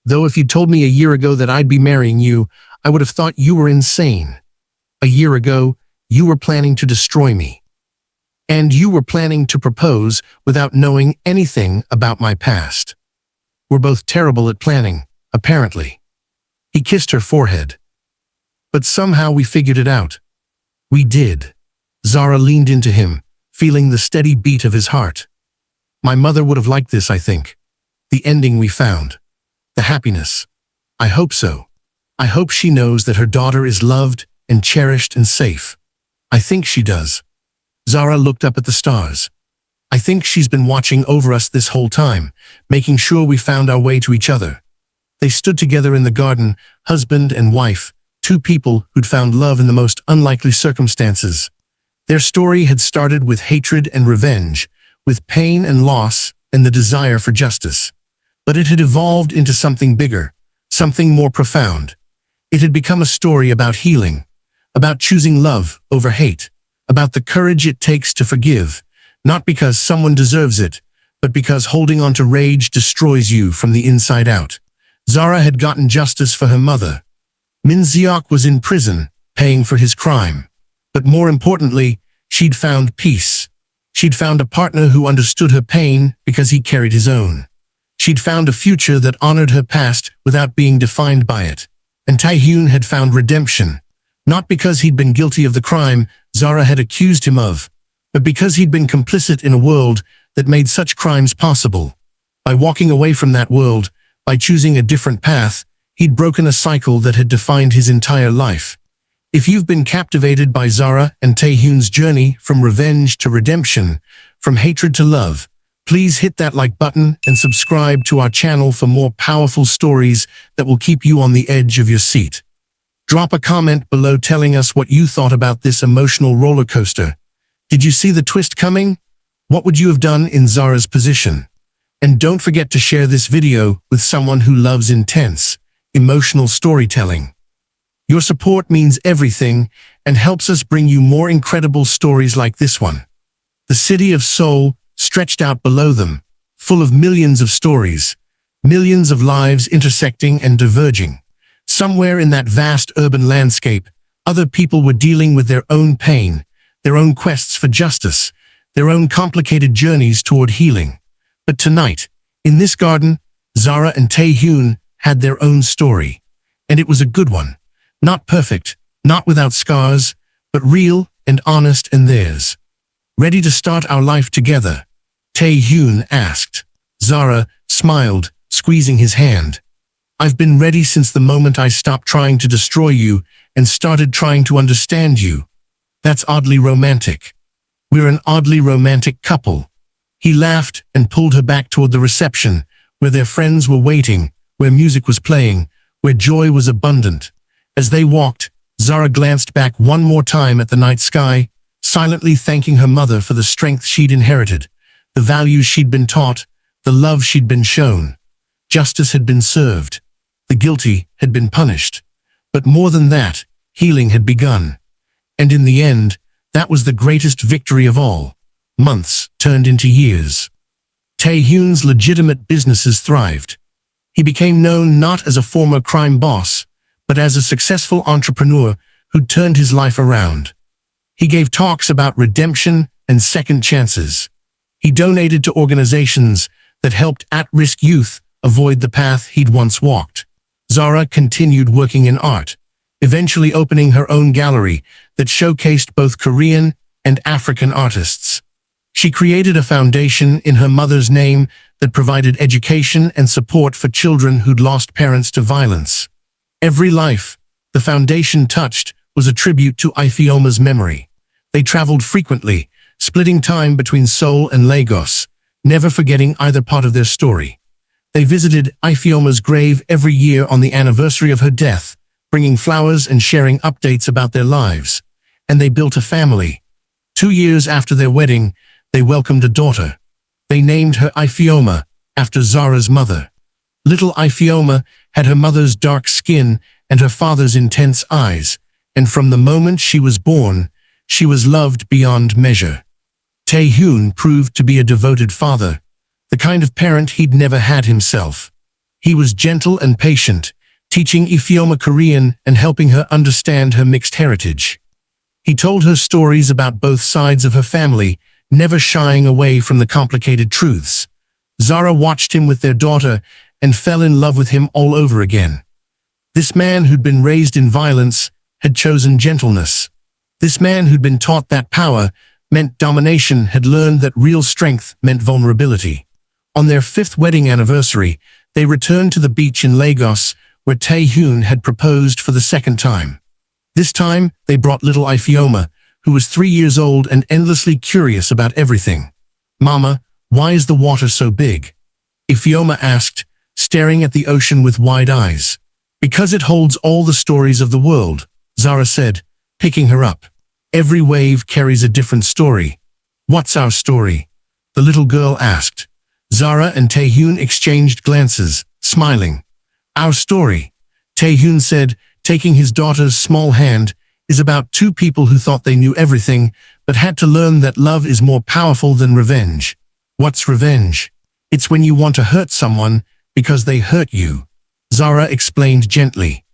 Though if you'd told me a year ago that I'd be marrying you, I would have thought you were insane. A year ago, you were planning to destroy me. And you were planning to propose without knowing anything about my past. We're both terrible at planning, apparently. He kissed her forehead. But somehow we figured it out. We did. Zara leaned into him, feeling the steady beat of his heart. My mother would have liked this, I think. The ending we found. The happiness. I hope so. I hope she knows that her daughter is loved and cherished and safe. I think she does. Zara looked up at the stars. I think she's been watching over us this whole time, making sure we found our way to each other. They stood together in the garden, husband and wife, two people who'd found love in the most unlikely circumstances. Their story had started with hatred and revenge, with pain and loss and the desire for justice. But it had evolved into something bigger, something more profound. It had become a story about healing, about choosing love over hate, about the courage it takes to forgive, not because someone deserves it, but because holding on to rage destroys you from the inside out. Zara had gotten justice for her mother. Min Seok was in prison, paying for his crime. But more importantly, she'd found peace. She'd found a partner who understood her pain because he carried his own. She'd found a future that honored her past without being defined by it. And Tae-Hyun had found redemption, not because he'd been guilty of the crime Zara had accused him of, but because he'd been complicit in a world that made such crimes possible. By walking away from that world, by choosing a different path, he'd broken a cycle that had defined his entire life. If you've been captivated by Zara and Tae-Hyun's journey from revenge to redemption, from hatred to love, please hit that like button and subscribe to our channel for more powerful stories that will keep you on the edge of your seat. Drop a comment below telling us what you thought about this emotional roller coaster. Did you see the twist coming? What would you have done in Zara's position? And don't forget to share this video with someone who loves intense, emotional storytelling. Your support means everything and helps us bring you more incredible stories like this one. The city of Seoul stretched out below them, full of millions of stories, millions of lives intersecting and diverging. Somewhere in that vast urban landscape, other people were dealing with their own pain, their own quests for justice, their own complicated journeys toward healing. But tonight, in this garden, Zara and Tae-Hyun had their own story. And it was a good one. Not perfect, not without scars, but real and honest and theirs. Ready to start our life together? Tae-Hyun asked. Zara smiled, squeezing his hand. I've been ready since the moment I stopped trying to destroy you and started trying to understand you. That's oddly romantic. We're an oddly romantic couple. He laughed and pulled her back toward the reception, where their friends were waiting, where music was playing, where joy was abundant. As they walked, Zara glanced back one more time at the night sky, silently thanking her mother for the strength she'd inherited, the values she'd been taught, the love she'd been shown. Justice had been served. The guilty had been punished. But more than that, healing had begun. And in the end, that was the greatest victory of all. Months turned into years. Tae-Hyun's legitimate businesses thrived. He became known not as a former crime boss, but as a successful entrepreneur who'd turned his life around. He gave talks about redemption and second chances. He donated to organizations that helped at-risk youth avoid the path he'd once walked. Zara continued working in art, eventually opening her own gallery that showcased both Korean and African artists. She created a foundation in her mother's name that provided education and support for children who'd lost parents to violence. Every life the foundation touched was a tribute to Ifeoma's memory. They traveled frequently, splitting time between Seoul and Lagos, never forgetting either part of their story. They visited Ifeoma's grave every year on the anniversary of her death, bringing flowers and sharing updates about their lives. And they built a family. 2 years after their wedding, they welcomed a daughter. They named her Ifeoma, after Zara's mother. Little Ifeoma had her mother's dark skin and her father's intense eyes, and from the moment she was born, she was loved beyond measure. Tae-Hyun proved to be a devoted father, the kind of parent he'd never had himself. He was gentle and patient, teaching Ifeoma Korean and helping her understand her mixed heritage. He told her stories about both sides of her family, never shying away from the complicated truths. Zara watched him with their daughter and fell in love with him all over again. This man who'd been raised in violence had chosen gentleness. This man who'd been taught that power meant domination had learned that real strength meant vulnerability. On their 5th wedding anniversary, they returned to the beach in Lagos, where Tae-Hyun had proposed for the 2nd time. This time, they brought little Ifeoma, who was 3 years old and endlessly curious about everything. "Mama, why is the water so big?" Ifeoma asked, staring at the ocean with wide eyes. Because it holds all the stories of the world, Zara said, picking her up. Every wave carries a different story. What's our story? The little girl asked. Zara and Tae-Hyun exchanged glances, smiling. Our story, Tae-Hyun said, taking his daughter's small hand, is about two people who thought they knew everything, but had to learn that love is more powerful than revenge. What's revenge? It's when you want to hurt someone because they hurt you, Zara explained gently.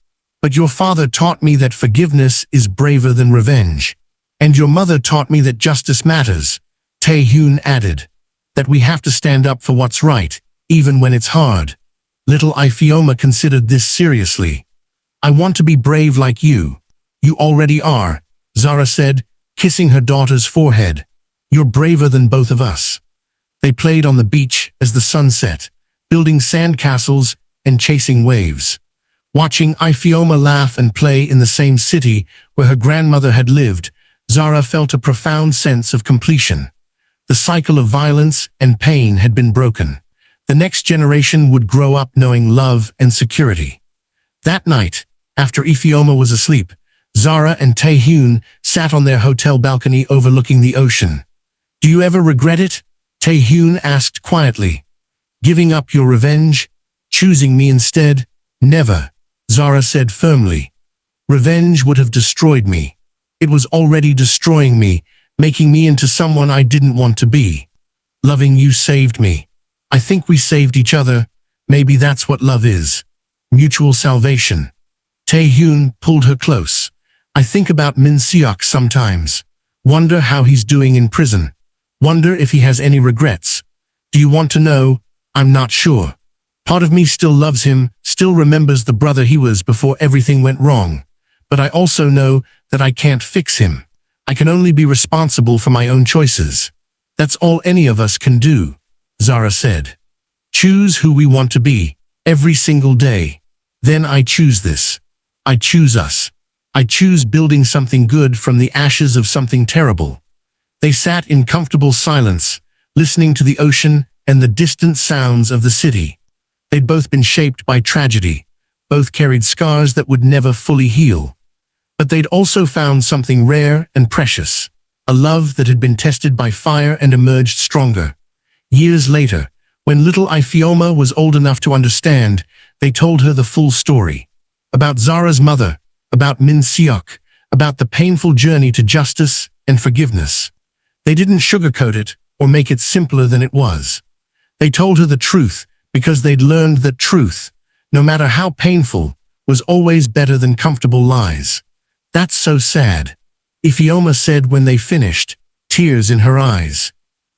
But your father taught me that forgiveness is braver than revenge. And your mother taught me that justice matters, Tae-Hyun added. That we have to stand up for what's right, even when it's hard. Little Ifeoma considered this seriously. I want to be brave like you. You already are, Zara said, kissing her daughter's forehead. You're braver than both of us. They played on the beach as the sun set, building sandcastles and chasing waves. Watching Ifeoma laugh and play in the same city where her grandmother had lived, Zara felt a profound sense of completion. The cycle of violence and pain had been broken. The next generation would grow up knowing love and security. That night, after Ifeoma was asleep, Zara and Tae-Hyun sat on their hotel balcony overlooking the ocean. Do you ever regret it? Tae-Hyun asked quietly. Giving up your revenge? Choosing me instead? Never, Zara said firmly. Revenge would have destroyed me. It was already destroying me, making me into someone I didn't want to be. Loving you saved me. I think we saved each other. Maybe that's what love is. Mutual salvation. Tae-Hyun pulled her close. I think about Min Seok sometimes. Wonder how he's doing in prison. Wonder if he has any regrets. Do you want to know? I'm not sure. Part of me still loves him, still remembers the brother he was before everything went wrong. But I also know that I can't fix him. I can only be responsible for my own choices. That's all any of us can do, Zara said. Choose who we want to be, every single day. Then I choose this. I choose us. I choose building something good from the ashes of something terrible. They sat in comfortable silence, listening to the ocean and the distant sounds of the city. They'd both been shaped by tragedy. Both carried scars that would never fully heal. But they'd also found something rare and precious, a love that had been tested by fire and emerged stronger. Years later, when little Ifeoma was old enough to understand, they told her the full story. About Zara's mother, about Min Seok, about the painful journey to justice and forgiveness. They didn't sugarcoat it or make it simpler than it was. They told her the truth because they'd learned that truth, no matter how painful, was always better than comfortable lies. That's so sad, Ifeoma said when they finished, tears in her eyes.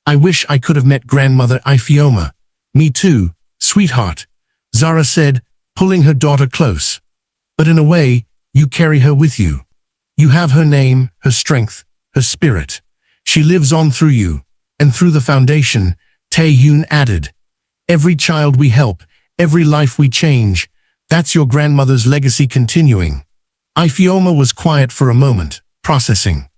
I wish I could have met grandmother Ifeoma. Me too, sweetheart, Zara said, pulling her daughter close. But in a way, you carry her with you. You have her name, her strength, her spirit. She lives on through you, and through the foundation, Tae-Hyun added. Every child we help, every life we change, that's your grandmother's legacy continuing. Ifeoma was quiet for a moment, processing.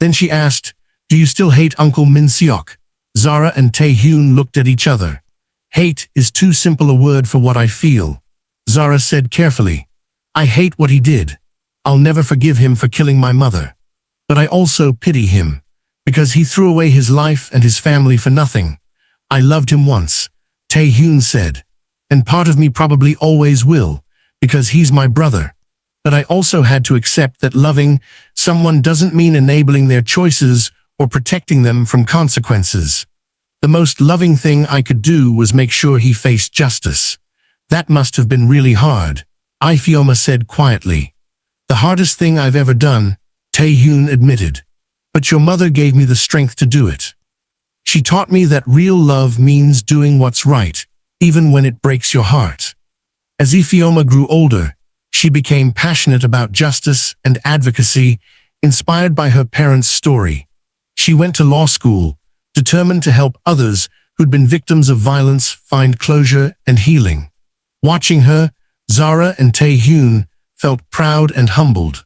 Then she asked, do you still hate Uncle Min Seok? Zara and Tae-Hyun looked at each other. Hate is too simple a word for what I feel, Zara said carefully. I hate what he did. I'll never forgive him for killing my mother. But I also pity him, because he threw away his life and his family for nothing. I loved him once, Tae-Hyun said. And part of me probably always will, because he's my brother. But I also had to accept that loving someone doesn't mean enabling their choices or protecting them from consequences. The most loving thing I could do was make sure he faced justice. That must have been really hard, Ifeoma said quietly. The hardest thing I've ever done, Tae-Hyun admitted. But your mother gave me the strength to do it. She taught me that real love means doing what's right, even when it breaks your heart. As Ifeoma grew older, she became passionate about justice and advocacy, inspired by her parents' story. She went to law school, determined to help others who'd been victims of violence find closure and healing. Watching her, Zara and Tae-Hyun felt proud and humbled.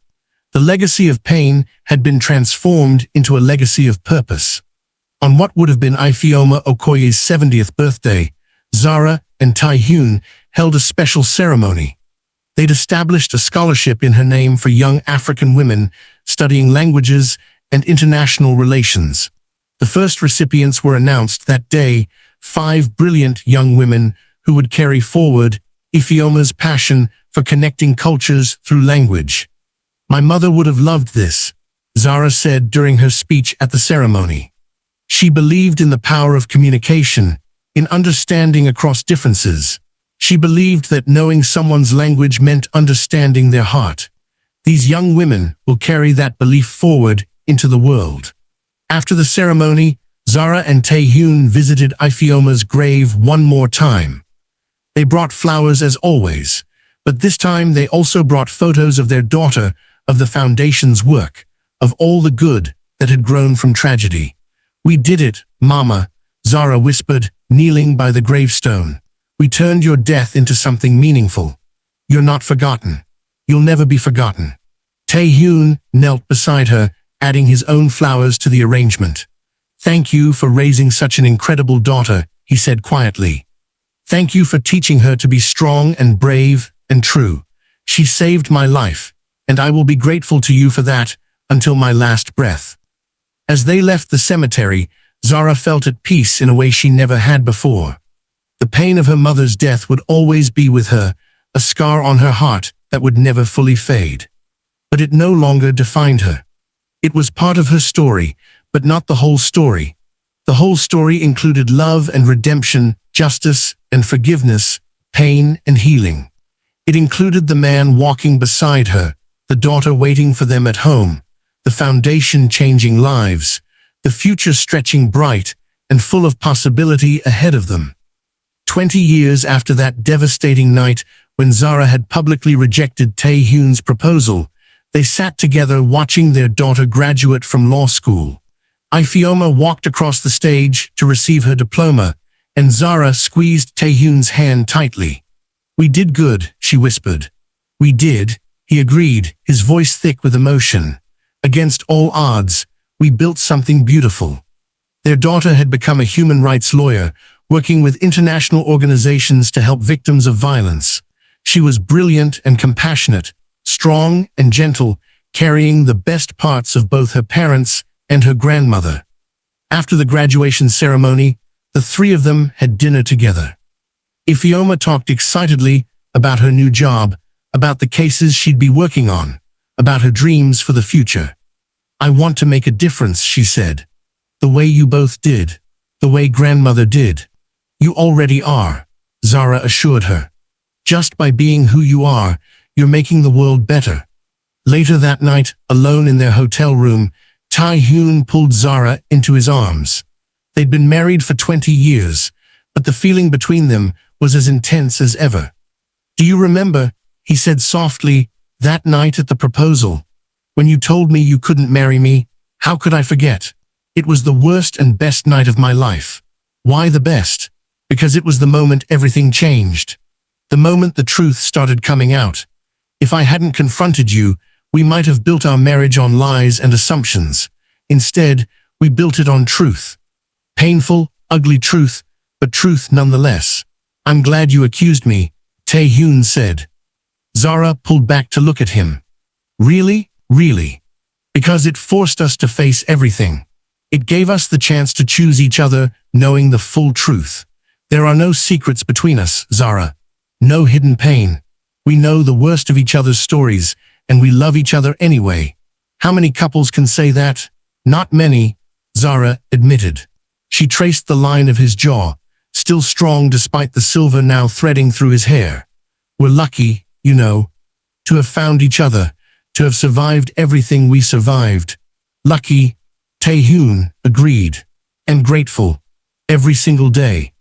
The legacy of pain had been transformed into a legacy of purpose. On what would have been Ifeoma Okoye's 70th birthday, Zara and Tae-Hyun held a special ceremony. They'd established a scholarship in her name for young African women studying languages and international relations. The first recipients were announced that day, 5 brilliant young women who would carry forward Ifeoma's passion for connecting cultures through language. "My mother would have loved this," Zara said during her speech at the ceremony. She believed in the power of communication, in understanding across differences. She believed that knowing someone's language meant understanding their heart. These young women will carry that belief forward into the world. After the ceremony, Zara and Tae-Hyun visited Ifeoma's grave one more time. They brought flowers as always, but this time they also brought photos of their daughter, of the foundation's work, of all the good that had grown from tragedy. "We did it, Mama," Zara whispered, kneeling by the gravestone. "We turned your death into something meaningful. You're not forgotten. You'll never be forgotten." Tae-Hyun knelt beside her, adding his own flowers to the arrangement. "Thank you for raising such an incredible daughter," he said quietly. "Thank you for teaching her to be strong and brave and true. She saved my life, and I will be grateful to you for that until my last breath." As they left the cemetery, Zara felt at peace in a way she never had before. The pain of her mother's death would always be with her, a scar on her heart that would never fully fade. But it no longer defined her. It was part of her story, but not the whole story. The whole story included love and redemption, justice and forgiveness, pain and healing. It included the man walking beside her, the daughter waiting for them at home, the foundation changing lives, the future stretching bright and full of possibility ahead of them. 20 years after that devastating night when Zara had publicly rejected Tae-Hyun's proposal, they sat together watching their daughter graduate from law school. Ifeoma walked across the stage to receive her diploma, and Zara squeezed Tae-Hyun's hand tightly. "We did good," she whispered. "We did," he agreed, his voice thick with emotion. "Against all odds, we built something beautiful." Their daughter had become a human rights lawyer, working with international organizations to help victims of violence. She was brilliant and compassionate, strong and gentle, carrying the best parts of both her parents and her grandmother. After the graduation ceremony, the three of them had dinner together. Ifeoma talked excitedly about her new job, about the cases she'd be working on, about her dreams for the future. "I want to make a difference," she said. "The way you both did. The way grandmother did." "You already are," Zara assured her. "Just by being who you are, you're making the world better." Later that night, alone in their hotel room, Tae-Hyun pulled Zara into his arms. They'd been married for 20 years, but the feeling between them was as intense as ever. "Do you remember," he said softly, "that night at the proposal? When you told me you couldn't marry me, how could I forget? It was the worst and best night of my life." "Why the best?" "Because it was the moment everything changed. The moment the truth started coming out. If I hadn't confronted you, we might have built our marriage on lies and assumptions. Instead, we built it on truth. Painful, ugly truth, but truth nonetheless." "I'm glad you accused me," Tae-Hyun said. Zara pulled back to look at him. "Really? Really? Because it forced us to face everything. It gave us the chance to choose each other, knowing the full truth. There are no secrets between us, Zara. No hidden pain. We know the worst of each other's stories, and we love each other anyway. How many couples can say that? Not many," Zara admitted. She traced the line of his jaw, still strong despite the silver now threading through his hair. "We're lucky, you know, to have found each other, to have survived everything we survived." "Lucky," Tae-Hyun agreed. "And grateful. Every single day."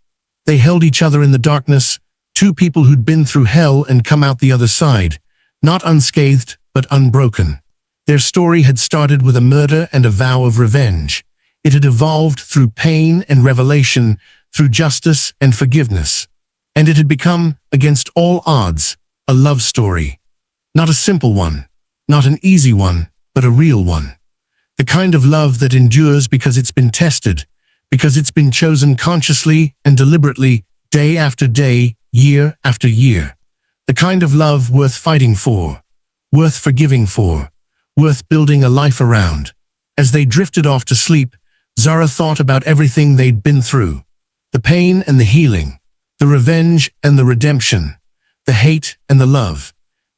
They held each other in the darkness, two people who'd been through hell and come out the other side, not unscathed, but unbroken. Their story had started with a murder and a vow of revenge. It had evolved through pain and revelation, through justice and forgiveness. And it had become, against all odds, a love story. Not a simple one, not an easy one, but a real one. The kind of love that endures because it's been tested, because it's been chosen consciously and deliberately, day after day, year after year. The kind of love worth fighting for, worth forgiving for, worth building a life around. As they drifted off to sleep, Zara thought about everything they'd been through. The pain and the healing, the revenge and the redemption, the hate and the love.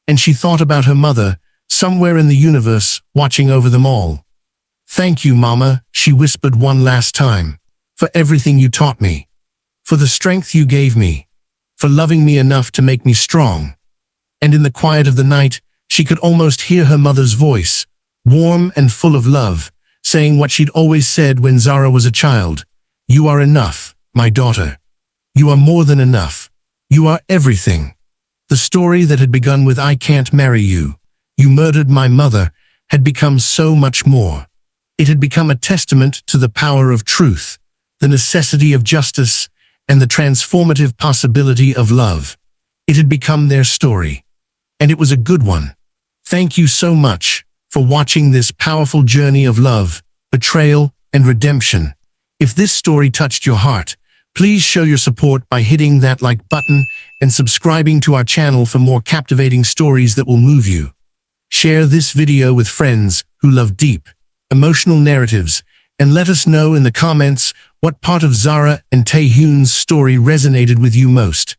And she thought about her mother, somewhere in the universe, watching over them all. "Thank you, Mama," she whispered one last time, "for everything you taught me, for the strength you gave me, for loving me enough to make me strong." And in the quiet of the night, she could almost hear her mother's voice, warm and full of love, saying what she'd always said when Zara was a child. "You are enough, my daughter. You are more than enough. You are everything." The story that had begun with "I can't marry you, you murdered my mother," had become so much more. It had become a testament to the power of truth, the necessity of justice, and the transformative possibility of love. It had become their story. And it was a good one. Thank you so much for watching this powerful journey of love, betrayal, and redemption. If this story touched your heart, please show your support by hitting that like button and subscribing to our channel for more captivating stories that will move you. Share this video with friends who love deep, emotional narratives, and let us know in the comments what part of Zara and Tae-Hyun's story resonated with you most.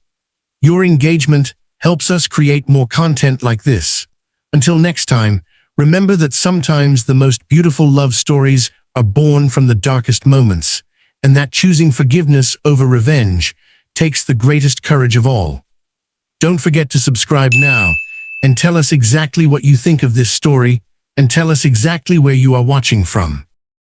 Your engagement helps us create more content like this. Until next time, remember that sometimes the most beautiful love stories are born from the darkest moments, and that choosing forgiveness over revenge takes the greatest courage of all. Don't forget to subscribe now and tell us exactly what you think of this story, and tell us exactly where you are watching from.